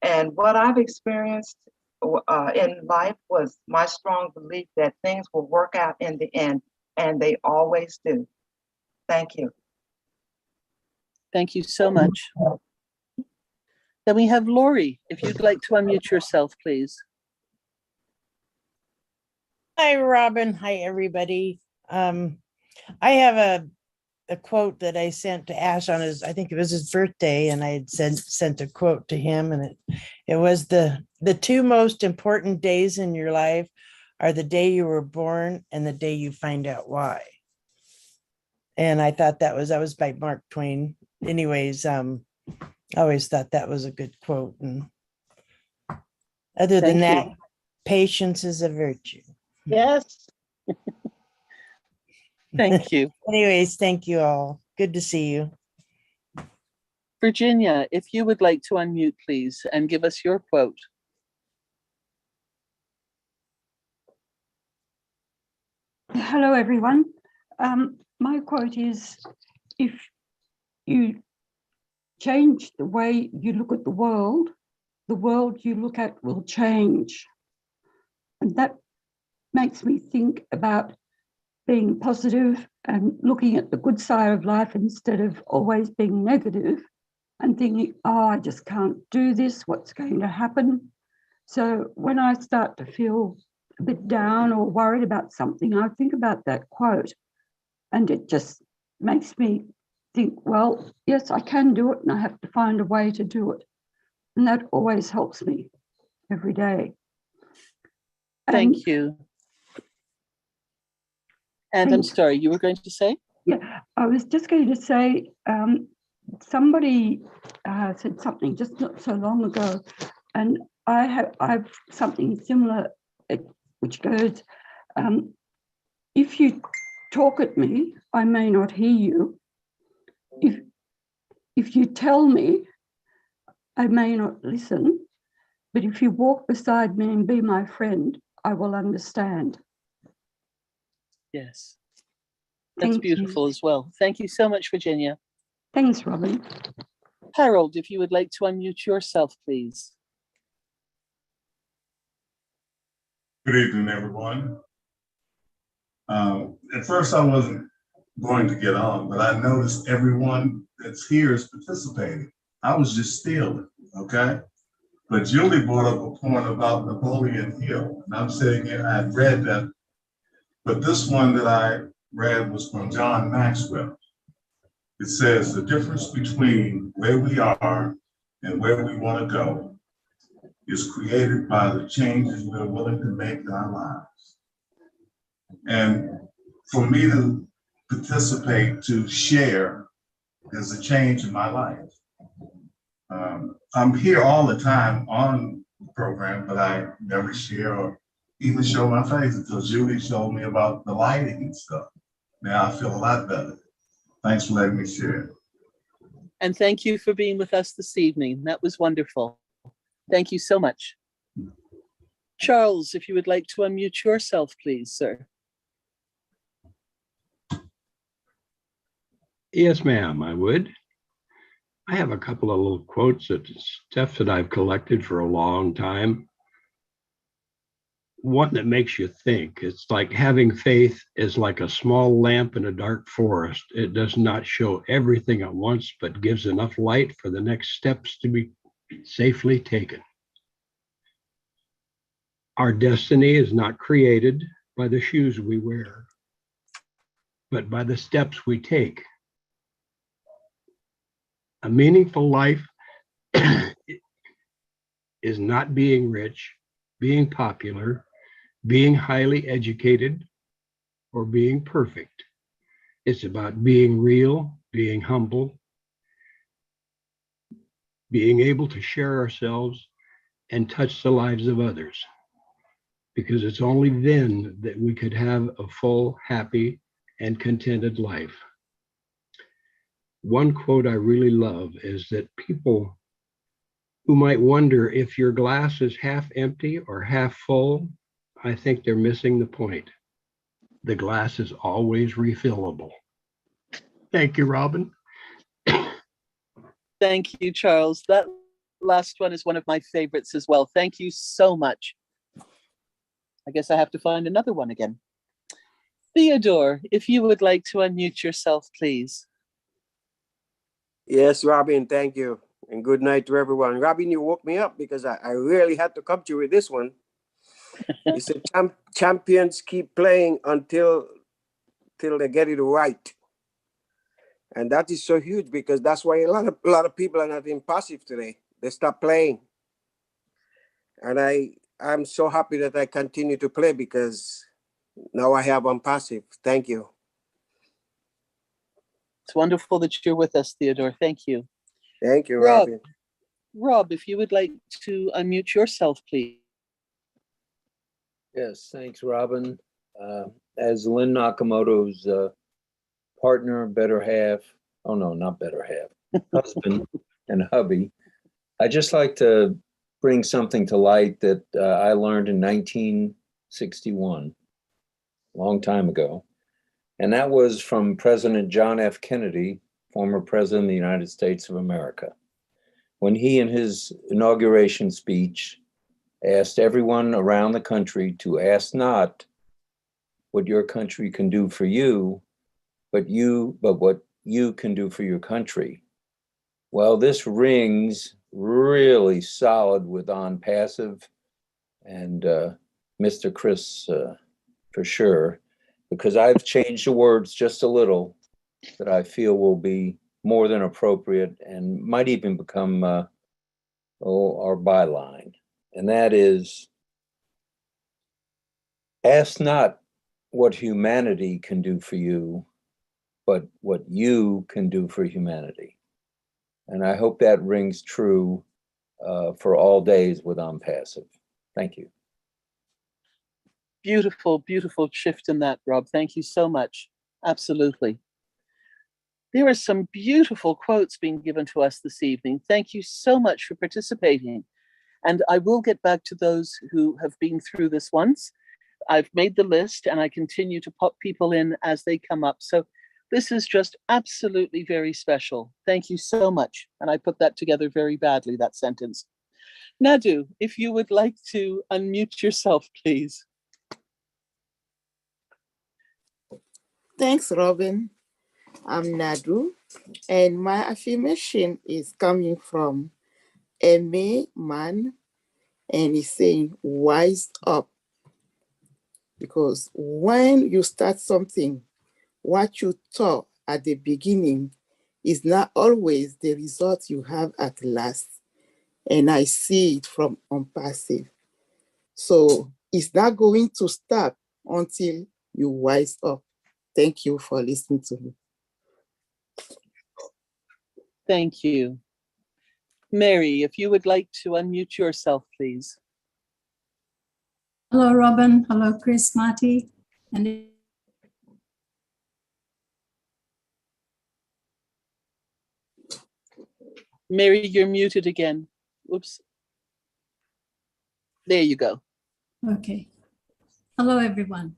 Speaker 4: And what I've experienced in life was my strong belief that things will work out in the end, and they always do. Thank you.
Speaker 1: Thank you so much. Then we have Lori, if you'd like to unmute yourself, please.
Speaker 24: Hi, Robin. Hi, everybody. I have a quote that I sent to Ash on his, I think it was his birthday, and I had sent a quote to him, and it was the two most important days in your life are the day you were born and the day you find out why. And I thought that was by Mark Twain. Anyways, I always thought that was a good quote. And other than that, patience is a virtue.
Speaker 11: Yes.
Speaker 1: Thank you.
Speaker 24: Anyways, thank you all. Good to see you.
Speaker 1: Virginia, if you would like to unmute, please, and give us your quote.
Speaker 25: Hello, everyone. My quote is, if you change the way you look at the world you look at will change. And that makes me think about being positive and looking at the good side of life instead of always being negative and thinking, oh, I just can't do this, what's going to happen? So when I start to feel a bit down or worried about something, I think about that quote, and it just makes me think, well, yes, I can do it, and I have to find a way to do it. And that always helps me every day.
Speaker 1: Thank you. And I'm sorry, you were going to say?
Speaker 25: Yeah, I was just going to say, somebody said something just not so long ago, and I've something similar, which goes, if you talk at me, I may not hear you. If you tell me, I may not listen, but if you walk beside me and be my friend, I will understand.
Speaker 1: Yes. That's beautiful as well. Thank you so much, Virginia.
Speaker 25: Thanks, Robin.
Speaker 1: Harold, if you would like to unmute yourself, please.
Speaker 5: Good evening, everyone. At first, I wasn't going to get on, but I noticed everyone that's here is participating. I was just stealing, okay? But Julie brought up a point about Napoleon Hill, and I'm sitting here, I had read that, but this one that I read was from John Maxwell. It says, the difference between where we are and where we want to go is created by the changes we're willing to make in our lives. And for me to participate, to share, is a change in my life. I'm here all the time on the program, but I never share or even show my face until Julie showed me about the lighting and stuff. Now I feel a lot better. Thanks for letting me share.
Speaker 1: And thank you for being with us this evening. That was wonderful. Thank you so much. Charles, if you would like to unmute yourself, please, sir.
Speaker 6: Yes, ma'am, I would. I have a couple of little quotes that stuff that I've collected for a long time. One that makes you think. It's like having faith is like a small lamp in a dark forest. It does not show everything at once, but gives enough light for the next steps to be safely taken. Our destiny is not created by the shoes we wear, but by the steps we take. A meaningful life is not being rich, being popular, being highly educated, or being perfect. It's about being real, being humble, being able to share ourselves and touch the lives of others. Because it's only then that we could have a full, happy, and contented life. One quote I really love is that people who might wonder if your glass is half empty or half full, I think they're missing the point. The glass is always refillable. Thank you, Robin.
Speaker 1: Thank you, Charles. That last one is one of my favorites as well. Thank you so much. I guess I have to find another one again. Theodore, if you would like to unmute yourself, please.
Speaker 7: Yes, Robin, thank you. And good night to everyone. Robin, you woke me up because I really had to come to you with this one. You said champions keep playing until they get it right. And that is so huge because that's why a lot of people are not in passive today. They stop playing. And I'm so happy that I continue to play because now I have ONPASSIVE. Thank you.
Speaker 1: It's wonderful that you're with us, Theodore. Thank you.
Speaker 7: Thank you, Robin.
Speaker 1: Rob, if you would like to unmute yourself, please.
Speaker 8: Yes, thanks, Robin. As Lynn Nakamoto's partner, better half, oh no, not better half, husband and hubby, I just like to bring something to light that I learned in 1961, a long time ago. And that was from President John F. Kennedy, former President of the United States of America, when he, in his inauguration speech, asked everyone around the country to ask not what your country can do for you, but what you can do for your country. Well, this rings really solid with ONPASSIVE and Mr. Chris for sure, because I've changed the words just a little that I feel will be more than appropriate and might even become our byline. And that is, ask not what humanity can do for you, but what you can do for humanity. And I hope that rings true for all days with ONPASSIVE. Thank you.
Speaker 1: Beautiful, beautiful shift in that, Rob. Thank you so much. Absolutely. There are some beautiful quotes being given to us this evening. Thank you so much for participating. And I will get back to those who have been through this once. I've made the list and I continue to pop people in as they come up. So this is just absolutely very special. Thank you so much. And I put that together very badly, that sentence. Nadu, if you would like to unmute yourself, please.
Speaker 9: Thanks, Robin. I'm Nadu, and my affirmation is coming from M.A. Mann, and he's saying, wise up. Because when you start something, what you thought at the beginning is not always the result you have at last. And I see it from ONPASSIVE. So it's not going to stop until you wise up. Thank you for listening to me.
Speaker 1: Thank you. Mary, if you would like to unmute yourself, please.
Speaker 12: Hello, Robin. Hello, Chris, Marty. And
Speaker 1: Mary, you're muted again. Oops. There you go.
Speaker 12: okay. Hello, everyone.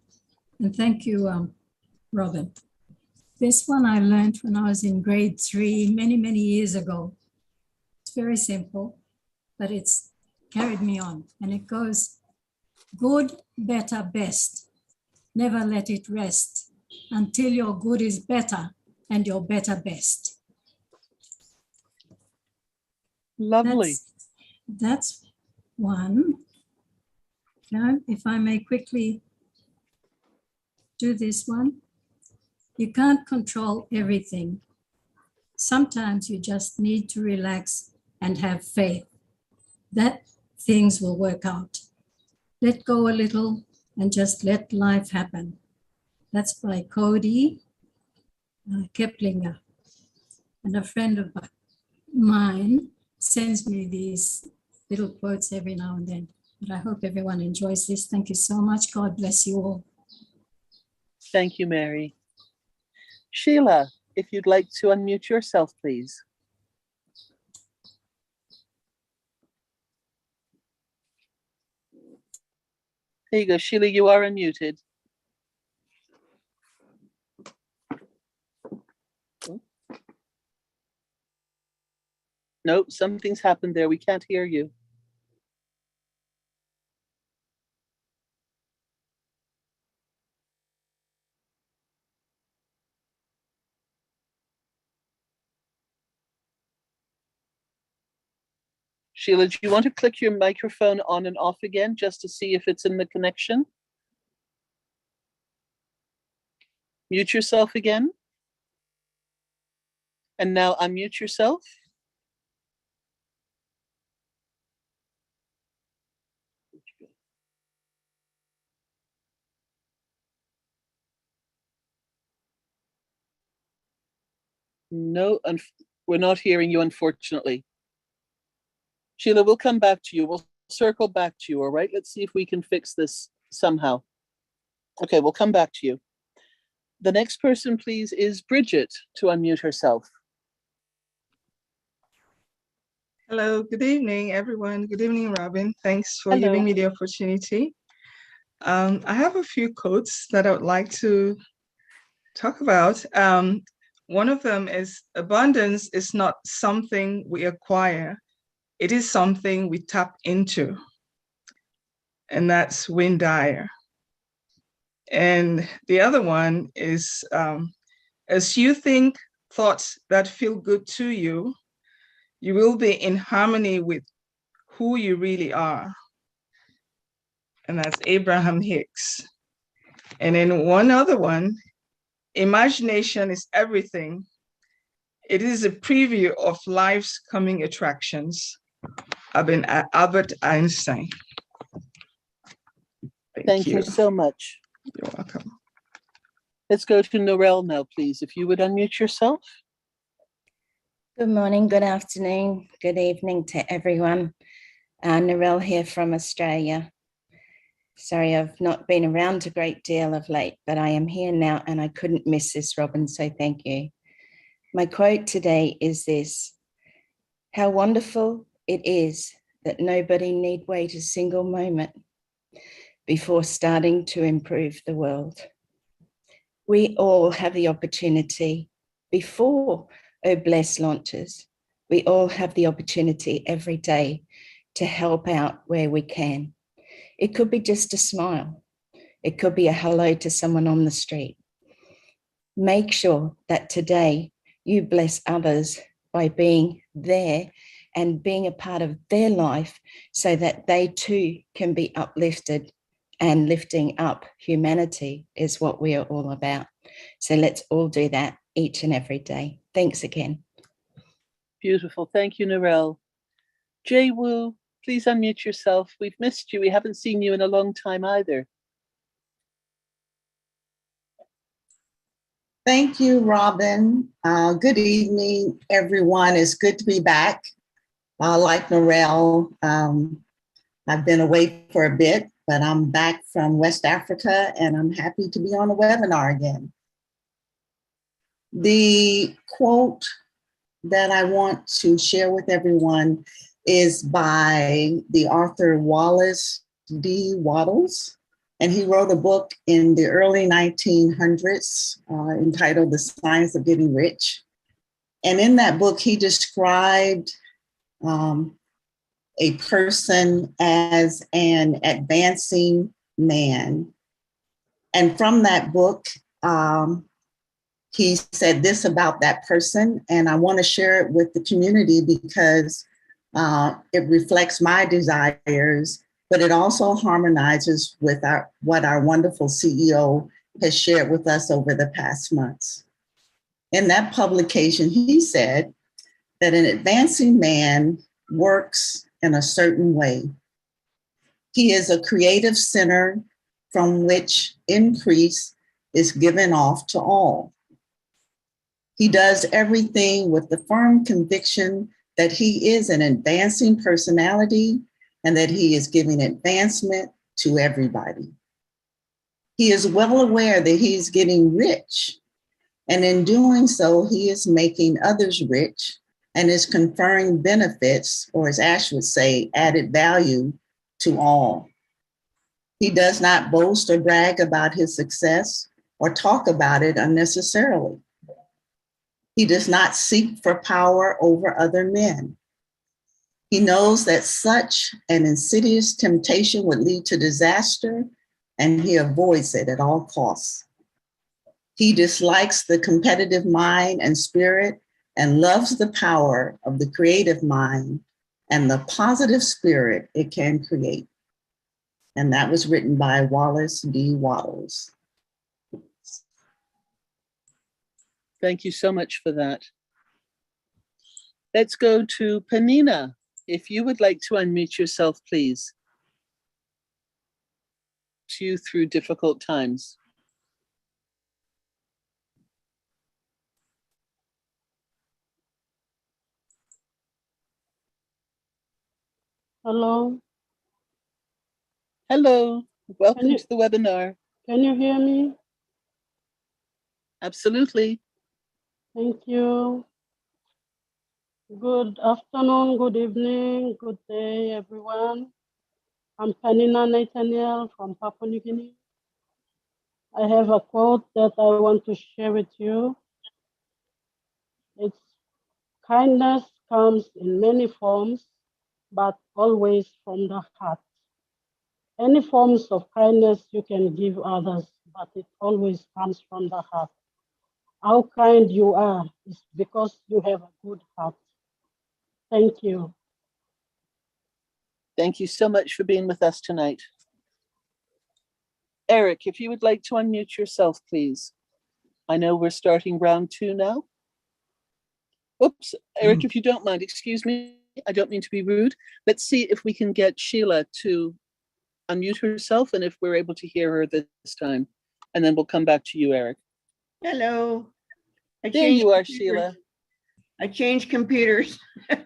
Speaker 12: And thank you, Robin. This one I learned when I was in grade 3 many, many years ago. It's very simple, but it's carried me on. And it goes, good, better, best. Never let it rest until your good is better and your better best.
Speaker 1: Lovely.
Speaker 12: That's one. Now, if I may quickly do this one. You can't control everything. Sometimes you just need to relax and have faith that things will work out. Let go a little and just let life happen. That's by Cody Keplinger. And a friend of mine sends me these little quotes every now and then. But I hope everyone enjoys this. Thank you so much. God bless you all.
Speaker 1: Thank you, Mary. Sheila, if you'd like to unmute yourself, please. There you go, Sheila, you are unmuted. No, something's happened there. We can't hear you. Sheila, do you want to click your microphone on and off again just to see if it's in the connection? Mute yourself again. And now unmute yourself. No, we're not hearing you, unfortunately. Sheila, we'll come back to you. We'll circle back to you, all right? Let's see if we can fix this somehow. Okay, we'll come back to you. The next person, please, is Bridget to unmute herself.
Speaker 13: Hello, good evening, everyone. Good evening, Robin. Thanks for
Speaker 1: Hello.
Speaker 13: giving me the opportunity. I have a few quotes that I would like to talk about. One of them is, abundance is not something we acquire. It is something we tap into. And that's Wayne Dyer. And the other one is, as you think thoughts that feel good to you, you will be in harmony with who you really are. And that's Abraham Hicks. And then one other one, imagination is everything. It is a preview of life's coming attractions. Albert Einstein.
Speaker 1: Thank you so much.
Speaker 13: You're welcome.
Speaker 1: Let's go to Narelle now, please. If you would unmute yourself.
Speaker 10: Good morning, good afternoon, good evening to everyone. Narelle here from Australia. Sorry, I've not been around a great deal of late, but I am here now and I couldn't miss this, Robin, so thank you. My quote today is this: how wonderful it is that nobody need wait a single moment before starting to improve the world. We all have the opportunity before Bless launches. We all have the opportunity every day to help out where we can. It could be just a smile. It could be a hello to someone on the street. Make sure that today you bless others by being there and being a part of their life so that they too can be uplifted, and lifting up humanity is what we are all about. So let's all do that each and every day. Thanks again.
Speaker 1: Beautiful. Thank you, Narelle. Jay Wu, please unmute yourself. We've missed you. We haven't seen you in a long time either.
Speaker 14: Thank you, Robin. Good evening, everyone. It's good to be back. Like Narelle, I've been away for a bit, but I'm back from West Africa and I'm happy to be on the webinar again. The quote that I want to share with everyone is by the author Wallace D. Wattles. And he wrote a book in the early 1900s entitled The Science of Getting Rich. And in that book, he described a person as an advancing man. And from that book, he said this about that person, and I want to share it with the community because it reflects my desires, but it also harmonizes with what our wonderful CEO has shared with us over the past months. In that publication, he said that an advancing man works in a certain way. He is a creative center from which increase is given off to all. He does everything with the firm conviction that he is an advancing personality and that he is giving advancement to everybody. He is well aware that he is getting rich, and in doing so, he is making others rich and is conferring benefits, or as Ash would say, added value to all. He does not boast or brag about his success or talk about it unnecessarily. He does not seek for power over other men. He knows that such an insidious temptation would lead to disaster, and he avoids it at all costs. He dislikes the competitive mind and spirit and loves the power of the creative mind and the positive spirit it can create. And that was written by Wallace D. Wattles.
Speaker 1: Thank you so much for that. Let's go to Panina. If you would like to unmute yourself, please. You through difficult times.
Speaker 15: Hello.
Speaker 1: Hello. Welcome to the webinar.
Speaker 15: Can you hear me?
Speaker 1: Absolutely.
Speaker 15: Thank you. Good afternoon, good evening, good day, everyone. I'm Panina Nathaniel from Papua New Guinea. I have a quote that I want to share with you. It's kindness comes in many forms, but always from the heart. Any forms of kindness you can give others but it always comes from the heart. How kind you are is because you have a good heart. Thank you.
Speaker 1: Thank you so much for being with us tonight. Eric, if you would like to unmute yourself, please. I know we're starting round 2 now. Oops, Eric, if you don't mind, excuse me. I don't mean to be rude. Let's see if we can get Sheila to unmute herself and if we're able to hear her this time. And then we'll come back to you, Eric.
Speaker 16: Hello.
Speaker 1: There you are, Sheila.
Speaker 16: I changed computers.
Speaker 1: We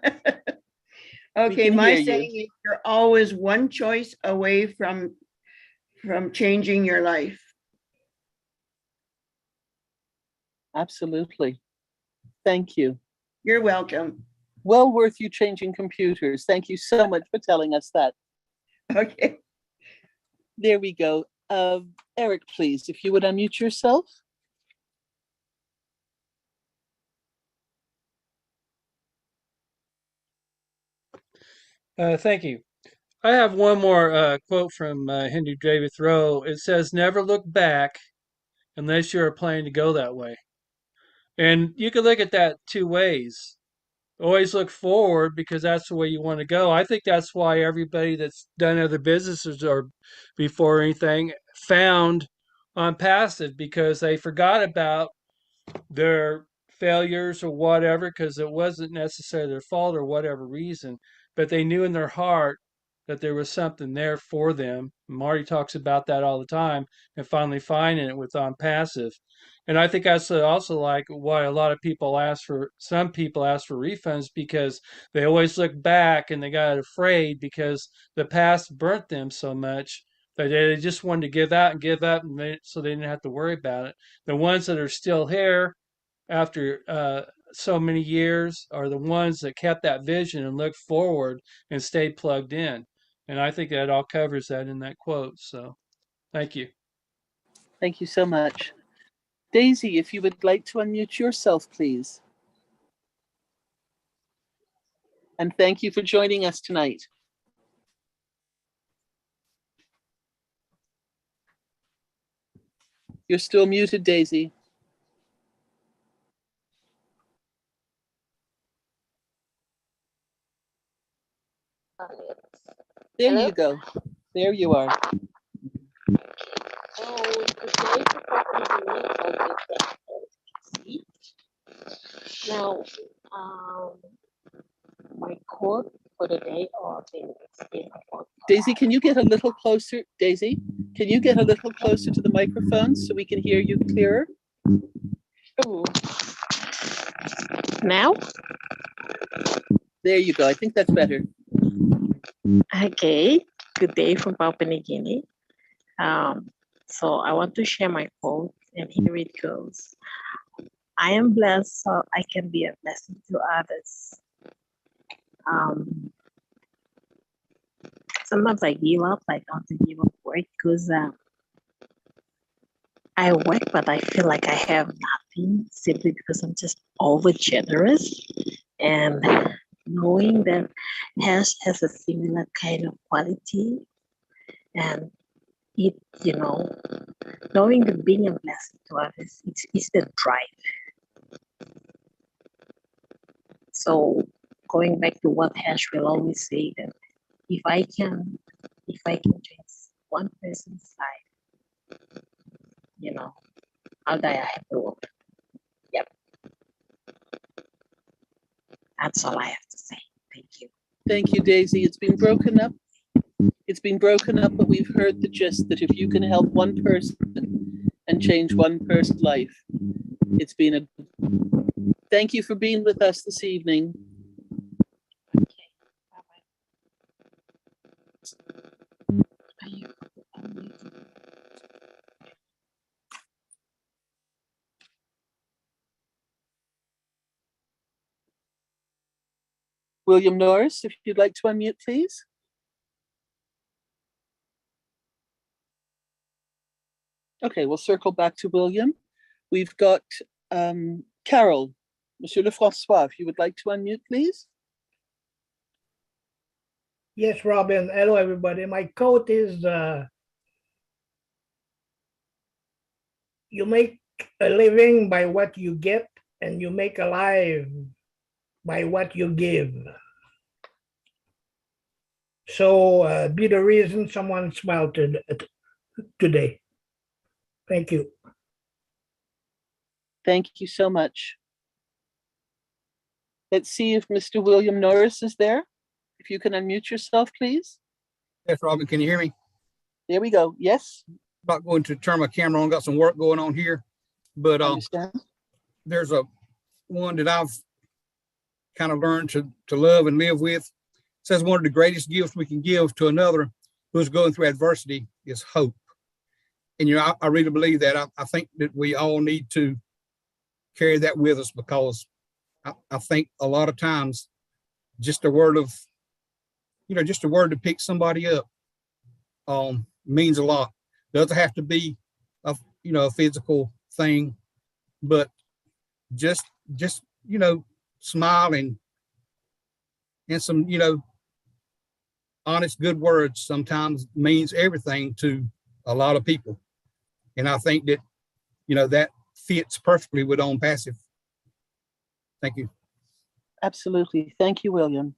Speaker 16: Okay,
Speaker 1: can
Speaker 16: my
Speaker 1: hear
Speaker 16: saying
Speaker 1: you.
Speaker 16: is you're always one choice away from changing your life.
Speaker 1: Absolutely. Thank you.
Speaker 16: You're welcome.
Speaker 1: Well worth you changing computers. Thank you so much for telling us that.
Speaker 16: Okay.
Speaker 1: There we go. Eric, please, if you would unmute yourself.
Speaker 17: Thank you. I have one more quote from Henry David Thoreau. It says, "Never look back unless you're planning to go that way." And you can look at that 2 ways. Always look forward because that's the way you want to go. I think that's why everybody that's done other businesses or before anything found Unpassive, because they forgot about their failures or whatever, because it wasn't necessarily their fault or whatever reason, but they knew in their heart that there was something there for them. Marty talks about that all the time, and finally finding it with Unpassive. And I think that's also like why a lot of people some people ask for refunds, because they always look back and they got afraid because the past burnt them so much that they just wanted to give out and give up, and so they didn't have to worry about it. The ones that are still here after so many years are the ones that kept that vision and looked forward and stayed plugged in. And I think that all covers that in that quote. So thank you.
Speaker 1: Thank you so much. Daisy, if you would like to unmute yourself, please. And thank you for joining us tonight. You're still muted, Daisy. There
Speaker 18: Hello?
Speaker 1: you go. There you are.
Speaker 18: Oh, today now, my quote for the day or
Speaker 1: Daisy, can you get a little closer? Daisy, can you get a little closer to the microphone so we can hear you clearer?
Speaker 18: Ooh. Now?
Speaker 1: There you go. I think that's better.
Speaker 18: Okay. Good day from Papua New Guinea. So I want to share my quote, and here it goes. I am blessed so I can be a blessing to others. Sometimes I give up, I want to give up work because I work, but I feel like I have nothing simply because I'm just over generous. And knowing that Hash has a similar kind of quality, and it, knowing that being a blessing to others, it's the drive. So going back to what Hash will always say, that if I can change one person's life, I'll die a happy woman. Yep. That's all I have to say. Thank you.
Speaker 1: Thank you, Daisy. It's been broken up. But we've heard the gist that if you can help one person and change one person's life, it's been a... Thank you for being with us this evening. William Norris, if you'd like to unmute, please. Okay, we'll circle back to William. We've got Carol, Monsieur Lefrançois, if you would like to unmute, please.
Speaker 19: Yes, Robin. Hello, everybody. My quote is, you make a living by what you get, and you make a life by what you give. So be the reason someone smiled today. Thank you.
Speaker 1: Thank you so much. Let's see if Mr. William Norris is there. If you can unmute yourself, please.
Speaker 20: Yes, Robin, can you hear me?
Speaker 1: There we go. Yes.
Speaker 20: Not going to turn my camera on, got some work going on here. But there's a one that I've kind of learned to love and live with. It says one of the greatest gifts we can give to another who's going through adversity is hope. And, you know, I really believe that. I think that we all need to carry that with us, because I think a lot of times just a word of, you know, just a word to pick somebody up means a lot. Doesn't have to be a, you know, a physical thing, but just, you know, smiling and some, you know, honest, good words sometimes means everything to a lot of people. And I think that, you know, that fits perfectly with ONPASSIVE. Thank you.
Speaker 1: Absolutely. Thank you, William.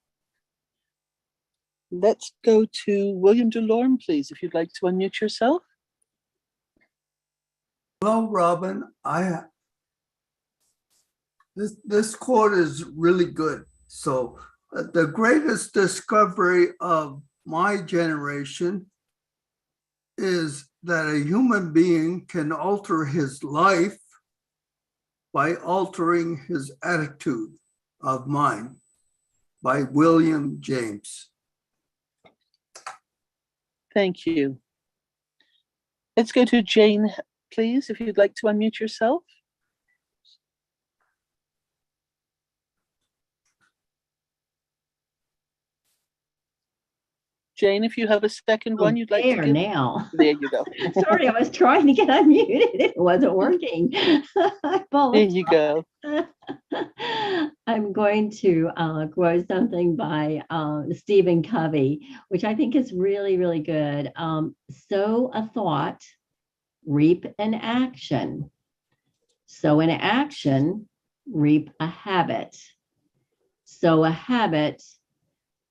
Speaker 1: Let's go to William Delorme, please, if you'd like to unmute yourself.
Speaker 21: Well, Robin, this quote is really good. So the greatest discovery of my generation is that a human being can alter his life by altering his attitude of mind, by William James.
Speaker 1: Thank you. Let's go to Jane, please, if you'd like to unmute yourself. Jane, if you have a second one you'd like to give.
Speaker 22: Now.
Speaker 1: There you go.
Speaker 22: Sorry, I was trying to get unmuted. It wasn't working.
Speaker 1: There you go.
Speaker 22: I'm going to quote something by Stephen Covey, which I think is really, really good. Sow a thought, reap an action. Sow an action, reap a habit. Sow a habit,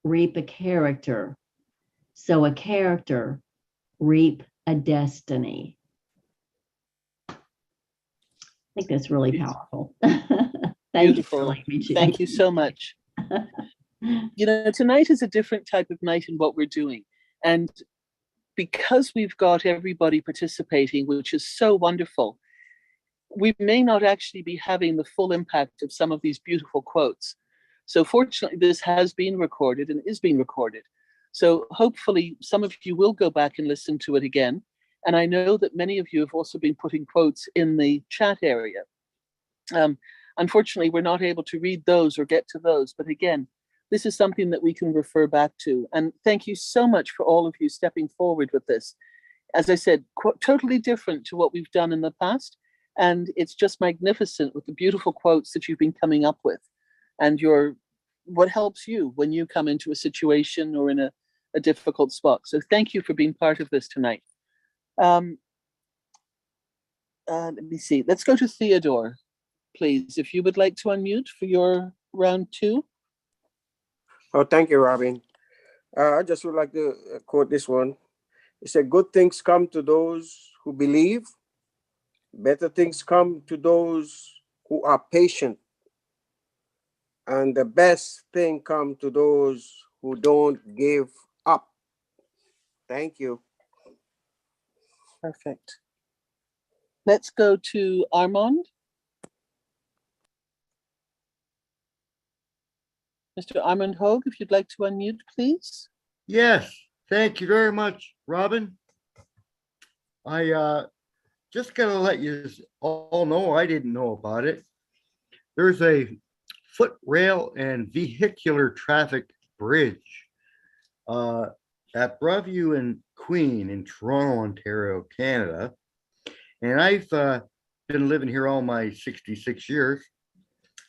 Speaker 22: reap a character. Sow a character, reap a destiny. I think that's really powerful.
Speaker 1: Beautiful. Thank you so much. You know, tonight is a different type of night in what we're doing. And because we've got everybody participating, which is so wonderful, we may not actually be having the full impact of some of these beautiful quotes. So fortunately, this has been recorded and is being recorded. So hopefully some of you will go back and listen to it again. And I know that many of you have also been putting quotes in the chat area. Unfortunately, we're not able to read those or get to those. But again, this is something that we can refer back to. And thank you so much for all of you stepping forward with this. As I said, totally different to what we've done in the past. And it's just magnificent with the beautiful quotes that you've been coming up with. And what helps you when you come into a situation or in a difficult spot. So thank you for being part of this tonight. Let me see. Let's go to Theodore, please. If you would like to unmute for your round 2.
Speaker 7: Oh, thank you, Robin. I just would like to quote this one. It said, good things come to those who believe. Better things come to those who are patient. And the best thing come to those who don't give up. Thank you.
Speaker 1: Perfect. Let's go to Armand. Mr. Armand Hogue, if you'd like to unmute, please.
Speaker 23: Yes, thank you very much, Robin. I just gotta let you all know, I didn't know about it. There's a foot rail and vehicular traffic bridge at Broadview and Queen in Toronto, Ontario, Canada. And I've been living here all my 66 years.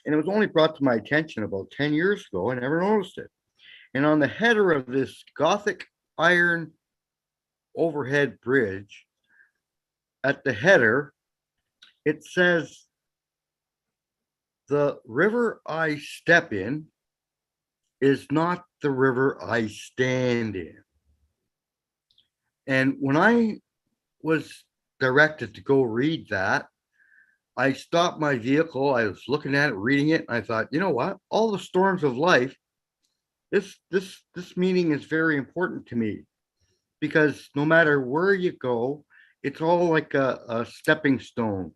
Speaker 23: And it was only brought to my attention about 10 years ago. I never noticed it. And on the header of this Gothic iron overhead bridge, at the header, it says, the river I step in is not the river I stand in. And when I was directed to go read that, I stopped my vehicle. I was looking at it, reading it. And I thought, you know what? All the storms of life, this meaning is very important to me, because no matter where you go, it's all like a stepping stone.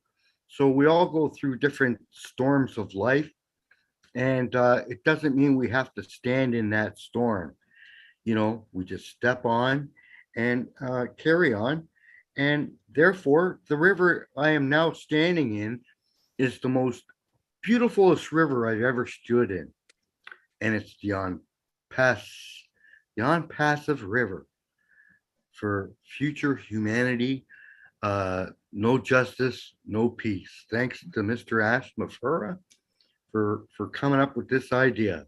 Speaker 23: So we all go through different storms of life, and it doesn't mean we have to stand in that storm. You know, we just step on and carry on. And therefore, the river I am now standing in is the most beautifulest river I've ever stood in. And it's the Unpassive River for future humanity. No justice, no peace. Thanks to Mr. Ashmafura for coming up with this idea.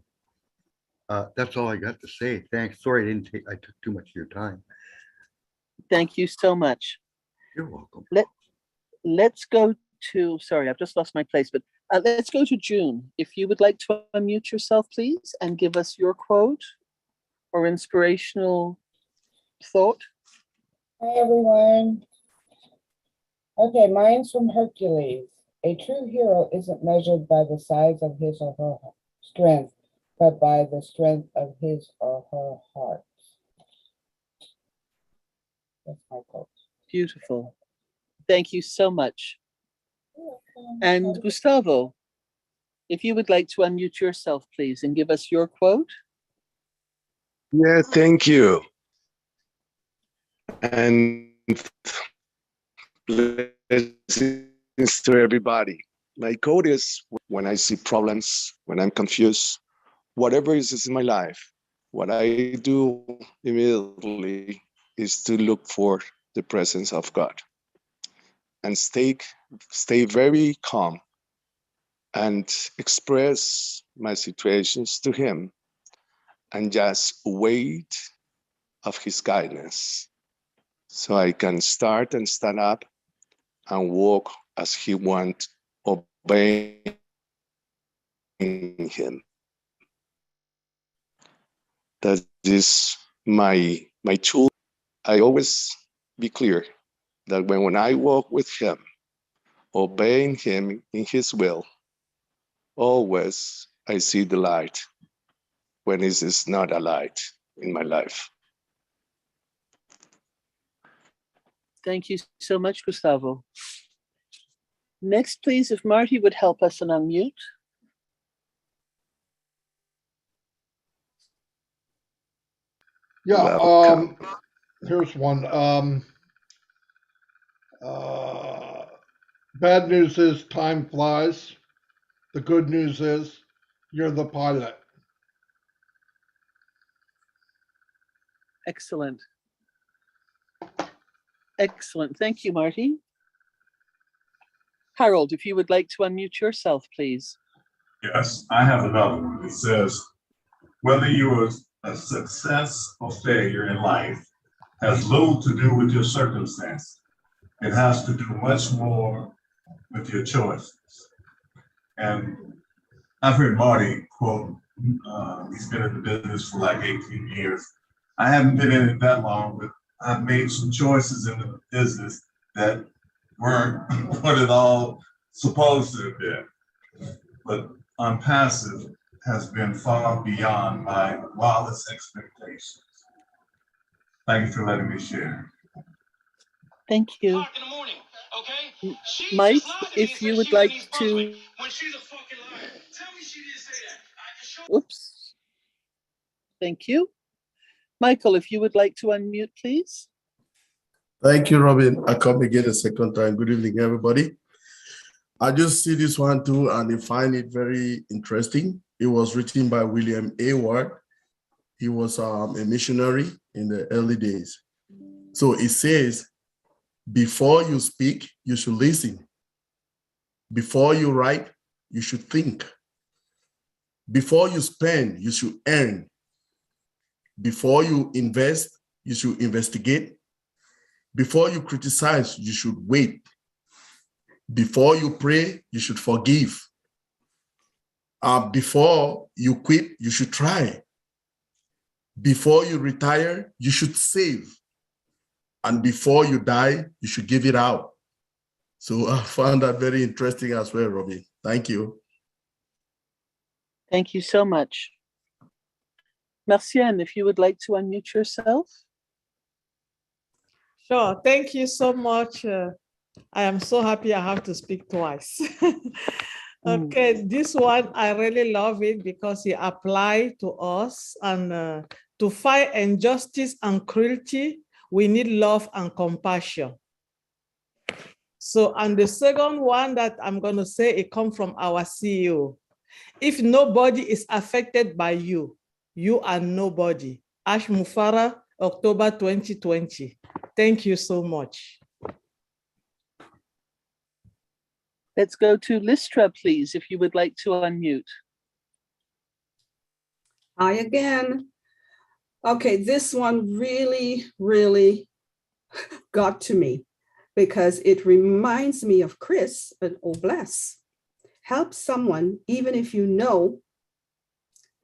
Speaker 23: That's all I got to say. Thanks. Sorry, I took too much of your time.
Speaker 1: Thank you so much.
Speaker 23: You're welcome.
Speaker 1: Let's go to, sorry, I've just lost my place, but let's go to June. If you would like to unmute yourself, please, and give us your quote or inspirational thought.
Speaker 2: Hi, everyone. Okay, mine's from Hercules. A true hero isn't measured by the size of his or her strength, but by the strength of his or her heart. That's my quote.
Speaker 1: Beautiful. Thank you so much. And Gustavo, if you would like to unmute yourself, please, and give us your quote.
Speaker 3: Yeah, thank you. And blessings to everybody. My quote is, when I see problems, when I'm confused, whatever is in my life, what I do immediately is to look for the presence of God and stay very calm and express my situations to Him and just wait of His guidance so I can start and stand up and walk as He wants, obeying Him. That is my tool. I always be clear that when I walk with Him, obeying Him in His will, always I see the light when it is not a light in my life.
Speaker 1: Thank you so much, Gustavo. Next, please, if Marty would help us and unmute.
Speaker 4: Yeah, here's one. Bad news is time flies. The good news is you're the pilot.
Speaker 1: Excellent. Excellent. Thank you, Marty. Harold, if you would like to unmute yourself, please.
Speaker 5: Yes, I have another one. It says, whether you are a success or failure in life has little to do with your circumstances. It has to do much more with your choices. And I've heard Marty quote, he's been in the business for like 18 years. I haven't been in it that long, but I've made some choices in the business that weren't what it all supposed to have been. But Unpassive has been far beyond my wildest expectations. Thank you for letting me share.
Speaker 1: Thank you. Mike, if you would like to. Oops. Thank you. Michael, if you would like to unmute, please.
Speaker 11: Thank you, Robin. I come again a second time. Good evening, everybody. I just see this one too, and I find it very interesting. It was written by William A. Ward. He was a missionary in the early days. So it says, before you speak, you should listen. Before you write, you should think. Before you spend, you should earn. Before you invest, you should investigate. Before you criticize, you should wait. Before you pray, you should forgive. Before you quit, you should try. Before you retire, you should save. And before you die, you should give it out. So I found that very interesting as well, Robbie. Thank you.
Speaker 1: Thank you so much. Marcienne, if you would like to unmute yourself.
Speaker 6: Sure. Thank you so much. I am so happy I have to speak twice. Okay, this one, I really love it because it applies to us. And to fight injustice and cruelty, we need love and compassion. So, and the second one that I'm going to say, it comes from our CEO. If nobody is affected by you, you are nobody. Ash Mufara, October 2020. Thank you so much.
Speaker 1: Let's go to Listra, please, if you would like to unmute.
Speaker 8: Hi again. Okay, this one really, really got to me because it reminds me of Chris and Oh Bless. Help someone even if you know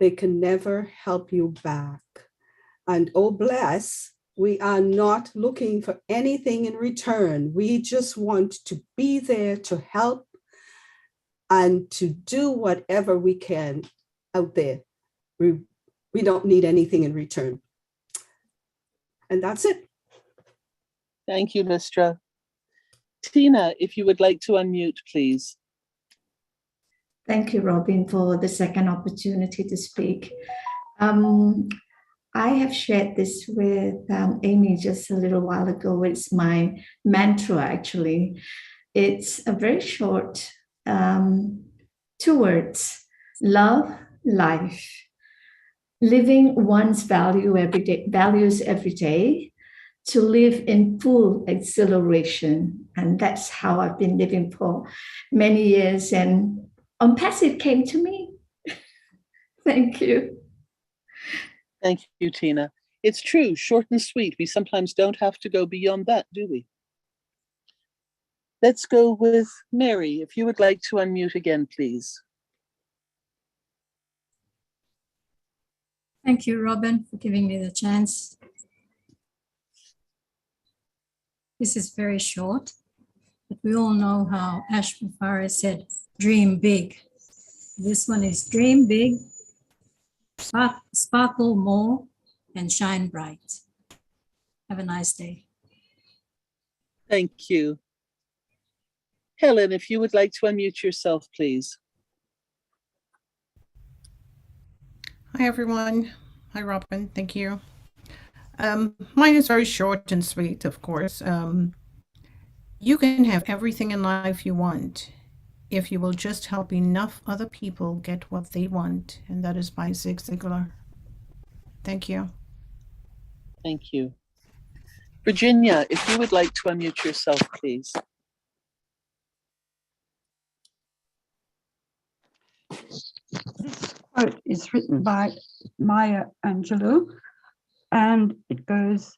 Speaker 8: they can never help you back. And Oh Bless, we are not looking for anything in return. We just want to be there to help and to do whatever we can out there. We don't need anything in return. And that's it.
Speaker 1: Thank you, Listra. Tina, if you would like to unmute, please.
Speaker 9: Thank you, Robin, for the second opportunity to speak. I have shared this with Amy just a little while ago. It's my mantra, actually. It's a very short 2 words: love, life. Living one's values every day to live in full exhilaration. And that's how I've been living for many years. And ONPASSIVE came to me. Thank you.
Speaker 1: Thank you, Tina. It's true, short and sweet. We sometimes don't have to go beyond that, do we? Let's go with Mary. If you would like to unmute again, please.
Speaker 12: Thank you, Robin, for giving me the chance. This is very short, but we all know how Ash Mufara said, dream big. This one is dream big, sparkle more, and shine bright. Have a nice day.
Speaker 1: Thank you. Helen, if you would like to unmute yourself, please.
Speaker 24: Hi, everyone. Hi, Robin. Thank you. Mine is very short and sweet, of course. You can have everything in life you want if you will just help enough other people get what they want. And that is by Zig Ziglar. Thank you.
Speaker 1: Thank you. Virginia, if you would like to unmute yourself, please.
Speaker 25: This quote is written by Maya Angelou, and it goes,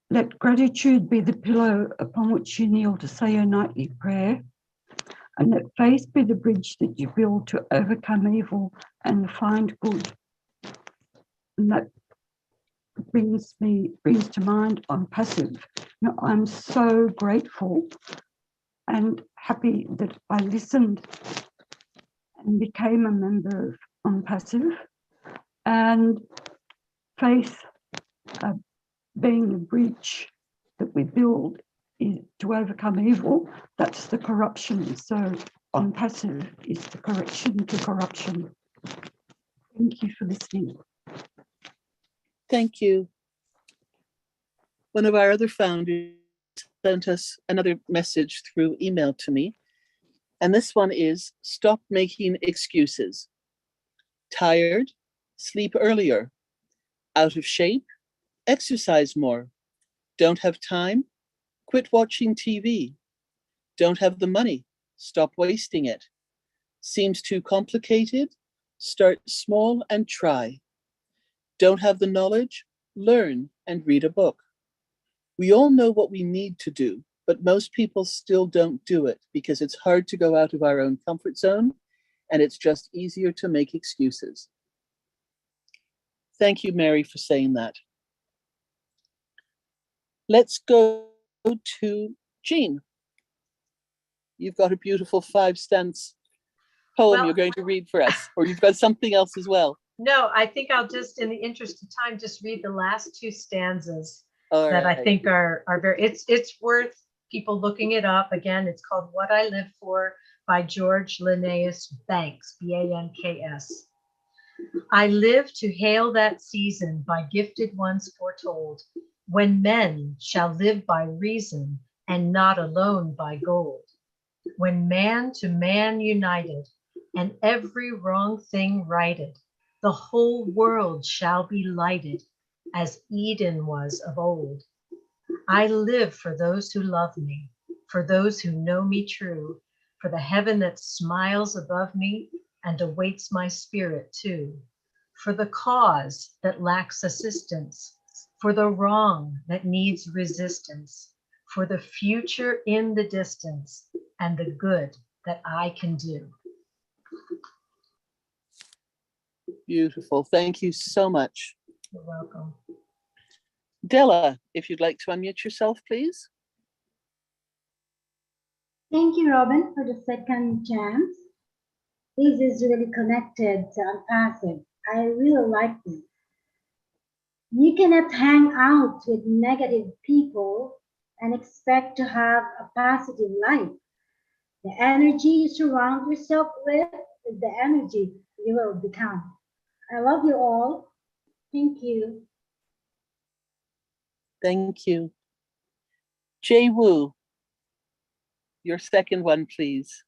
Speaker 25: "Let gratitude be the pillow upon which you kneel to say your nightly prayer, and let faith be the bridge that you build to overcome evil and find good." And that brings to mind ONPASSIVE. Now, I'm so grateful and happy that I listened and became a member of ONPASSIVE, and faith being the bridge that we build to overcome evil. That's the corruption. So ONPASSIVE is the correction to corruption. Thank you for listening.
Speaker 1: Thank you. One of our other founders sent us another message through email to me. And this one is, stop making excuses. Tired, sleep earlier. Out of shape, exercise more. Don't have time, quit watching TV. Don't have the money, stop wasting it. Seems too complicated, start small and try. Don't have the knowledge, learn and read a book. We all know what we need to do, but most people still don't do it because it's hard to go out of our own comfort zone, and it's just easier to make excuses. Thank you, Mary, for saying that. Let's go to Jean. You've got a beautiful 5-stance poem you're going to read for us, or you've got something else as well.
Speaker 10: No, I think I'll just, in the interest of time, just read the last 2 stanzas
Speaker 1: All
Speaker 10: that
Speaker 1: right.
Speaker 10: I think are very, it's worth people looking it up. Again, it's called What I Live For by George Linnaeus Banks, B-A-N-K-S. I live to hail that season by gifted ones foretold, when men shall live by reason and not alone by gold. When man to man united and every wrong thing righted, the whole world shall be lighted as Eden was of old. I live for those who love me, for those who know me true, for the heaven that smiles above me and awaits my spirit too, for the cause that lacks assistance, for the wrong that needs resistance, for the future in the distance, and the good that I can do.
Speaker 1: Beautiful. Thank you so much.
Speaker 10: You're welcome.
Speaker 1: Della, if you'd like to unmute yourself, please.
Speaker 13: Thank you, Robin, for the second chance. This is really connected to Unpassive. I really like this. You cannot hang out with negative people and expect to have a positive life. The energy you surround yourself with is the energy you will become. I love you all. Thank you.
Speaker 1: Thank you. Jay Wu, your second one, please.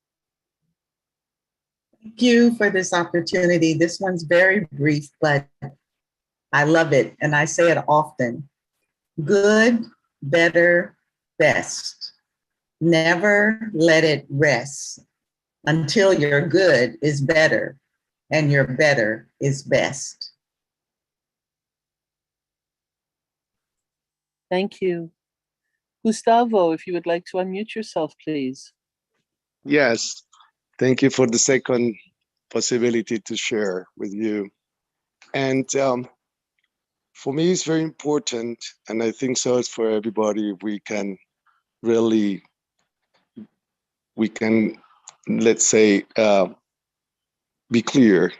Speaker 14: Thank you for this opportunity. This one's very brief, but I love it, and I say it often. Good, better, best. Never let it rest until your good is better and your better is best.
Speaker 1: Thank you. Gustavo, if you would like to unmute yourself, please.
Speaker 3: Yes, thank you for the second possibility to share with you. And for me, it's very important, and I think so it's for everybody, we can really, let's say, be clear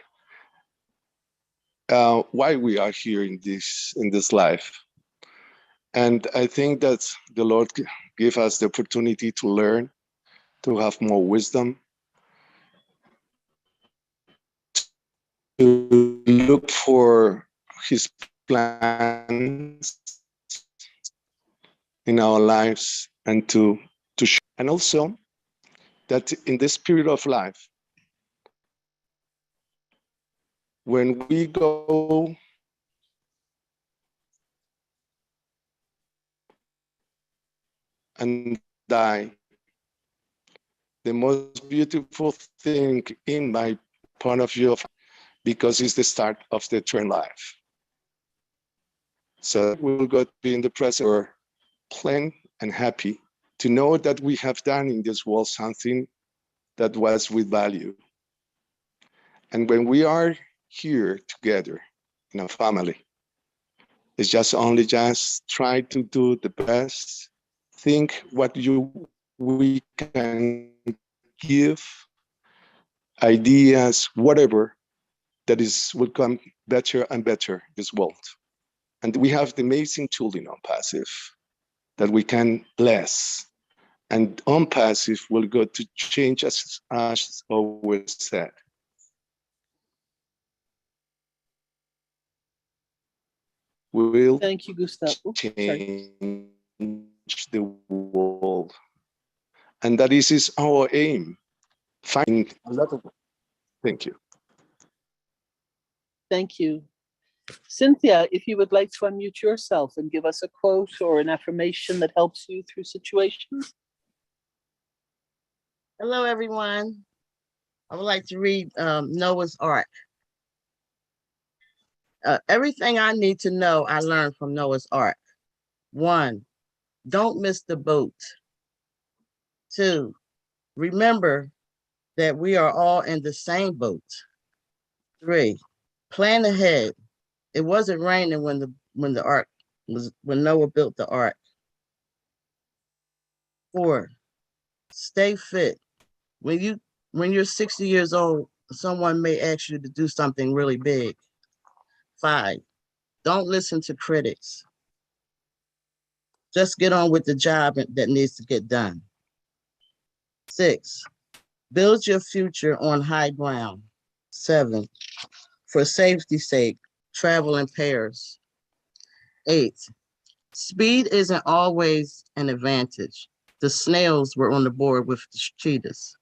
Speaker 3: why we are here in this life. And I think that the Lord gave us the opportunity to learn, to have more wisdom, to look for His plans in our lives, and to share. And also that in this period of life, when we go and die, the most beautiful thing in my point of view, because it's the start of the eternal life. So we'll go to be in the present, or plain and happy to know that we have done in this world something that was with value. And when we are here together in a family, it's just try to do the best, think what we can give, ideas, whatever, that will come better and better this world. And we have the amazing tool in ONPASSIVE that we can bless. And ONPASSIVE will go to change, as always said. We will
Speaker 1: Thank you, Gustavo.
Speaker 3: change the world. And that is our aim. Find a lot of. Thank you.
Speaker 1: Thank you. Cynthia, if you would like to unmute yourself and give us a quote or an affirmation that helps you through situations.
Speaker 15: Hello, everyone. I would like to read Noah's Ark. Everything I need to know, I learned from Noah's Ark. 1, don't miss the boat. 2, remember that we are all in the same boat. 3, plan ahead. It wasn't raining when when Noah built the ark. 4, stay fit. When you're 60 years old, someone may ask you to do something really big. 5, don't listen to critics. Just get on with the job that needs to get done. 6, build your future on high ground. 7, for safety's sake, travel in pairs. 8, speed isn't always an advantage. The snails were on the board with the cheetahs.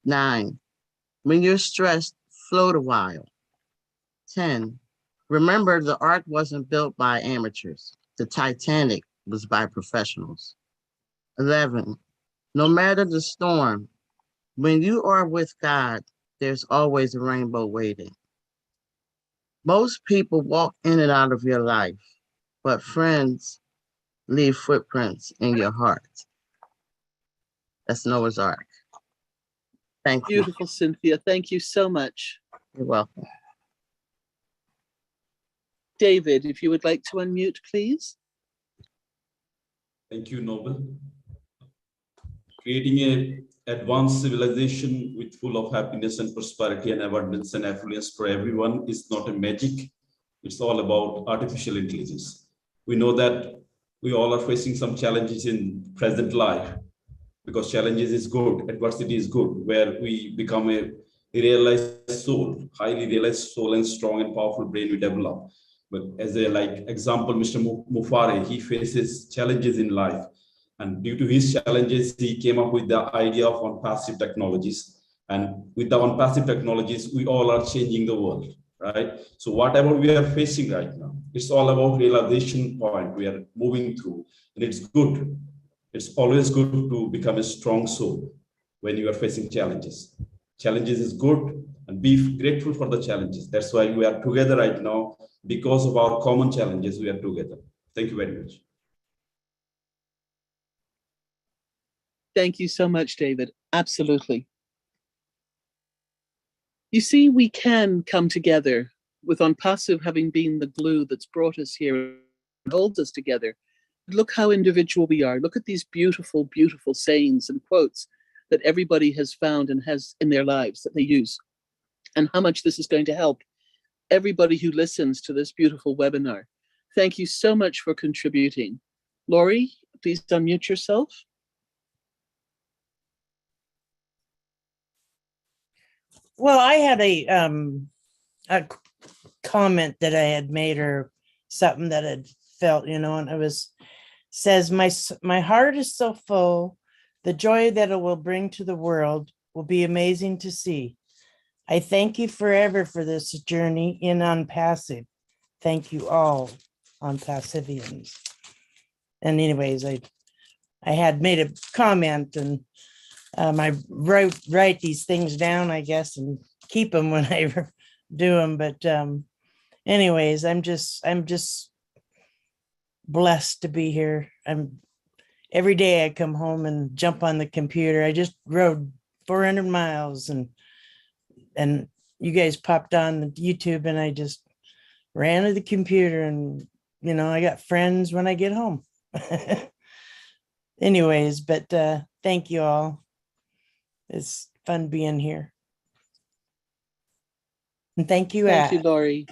Speaker 15: 9, when you're stressed, float a while. 10, remember the ark wasn't built by amateurs. The Titanic was by professionals. 11, no matter the storm, when you are with God, there's always a rainbow waiting. Most people walk in and out of your life, but friends leave footprints in your heart. That's Noah's Ark. Thank you.
Speaker 1: Beautiful, Cynthia. Thank you so much.
Speaker 15: You're welcome.
Speaker 1: David, if you would like to unmute, please.
Speaker 16: Thank you, Noble. Creating an advanced civilization with full of happiness and prosperity and abundance and affluence for everyone is not a magic. It's all about artificial intelligence. We know that we all are facing some challenges in present life, because challenges is good, adversity is good, where we become a realized soul, highly realized soul, and strong and powerful brain we develop. But as a example, Mr. Mufare, he faces challenges in life. And due to his challenges, he came up with the idea of ONPASSIVE technologies. And with the ONPASSIVE technologies, we all are changing the world, right? So whatever we are facing right now, it's all about realization point we are moving through. And it's good. It's always good to become a strong soul when you are facing challenges. Challenges is good, and be grateful for the challenges. That's why we are together right now. Because of our common challenges, we are together. Thank you very much.
Speaker 1: Thank you so much, David. Absolutely. You see, we can come together with ONPASSIVE having been the glue that's brought us here and holds us together. Look how individual we are. Look at these beautiful, beautiful sayings and quotes that everybody has found and has in their lives that they use, and how much this is going to help everybody who listens to this beautiful webinar. Thank you so much for contributing. Lori, please unmute yourself.
Speaker 17: Well, I had a comment that I had made, or something that I'd felt, and it says, my heart is so full, the joy that it will bring to the world will be amazing to see. I thank you forever for this journey in UnPassive. Thank you all, UnPassivians. And anyways, I had made a comment, and I write these things down, I guess, and keep them when I do them. But anyways, I'm just blessed to be here. Every day I come home and jump on the computer. I just rode 400 miles, and you guys popped on the YouTube, and I just ran to the computer, and I got friends when I get home. Anyways, but thank you all. It's fun being here. And thank you,
Speaker 1: Thank you, Lori.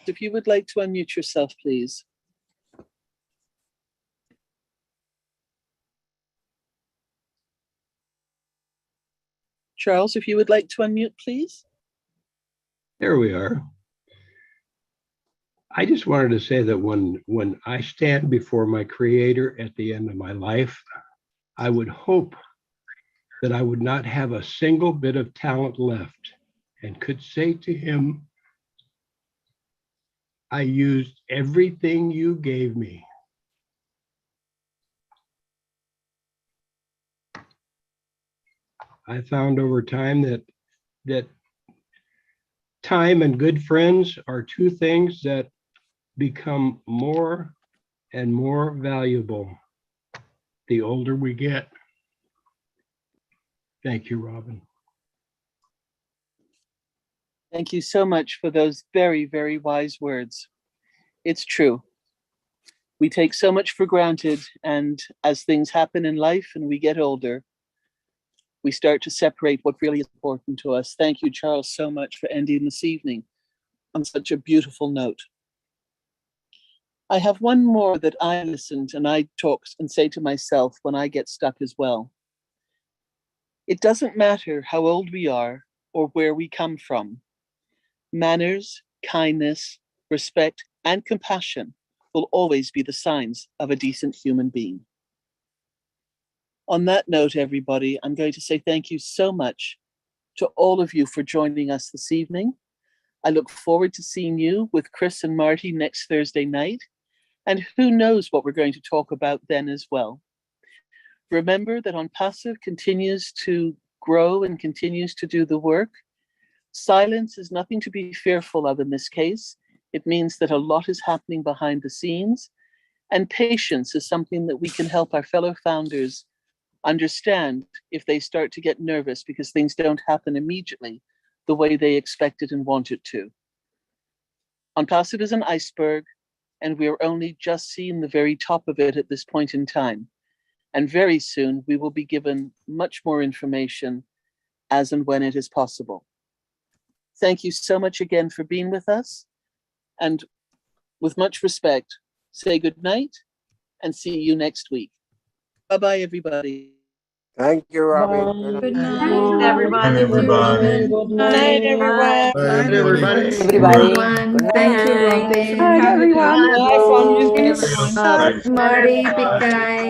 Speaker 1: If you would like to unmute yourself, please. Charles, if you would like to unmute, please.
Speaker 18: There we are. I just wanted to say that when I stand before my Creator at the end of my life, I would hope that I would not have a single bit of talent left, and could say to him, I used everything you gave me. I found over time that time and good friends are two things that become more and more valuable the older we get. Thank you, Robin.
Speaker 1: Thank you so much for those very, very wise words. It's true. We take so much for granted, and as things happen in life and we get older, we start to separate what really is important to us. Thank you, Charles, so much for ending this evening on such a beautiful note. I have one more that I listened and I talk and say to myself when I get stuck as well. It doesn't matter how old we are or where we come from. Manners, kindness, respect, and compassion will always be the signs of a decent human being. On that note, everybody, I'm going to say thank you so much to all of you for joining us this evening. I look forward to seeing you with Chris and Marty next Thursday night. And who knows what we're going to talk about then as well. Remember that ONPASSIVE continues to grow and continues to do the work. Silence is nothing to be fearful of in this case. It means that a lot is happening behind the scenes. And patience is something that we can help our fellow founders understand if they start to get nervous because things don't happen immediately the way they expected and wanted to. ONPASSIVE is an iceberg, and we are only just seeing the very top of it at this point in time. And very soon we will be given much more information as and when it is possible. Thank you so much again for being with us. And with much respect, say good night and see you next week. Bye-bye, everybody.
Speaker 7: Thank you, Robin.
Speaker 12: Good night.
Speaker 10: Thanks, everybody.
Speaker 17: Good night, everyone.
Speaker 11: Bye, everybody.
Speaker 9: Everyone. Thank you, Robin.
Speaker 25: Bye, everyone.
Speaker 6: Bye from you.
Speaker 9: Marty, big guy.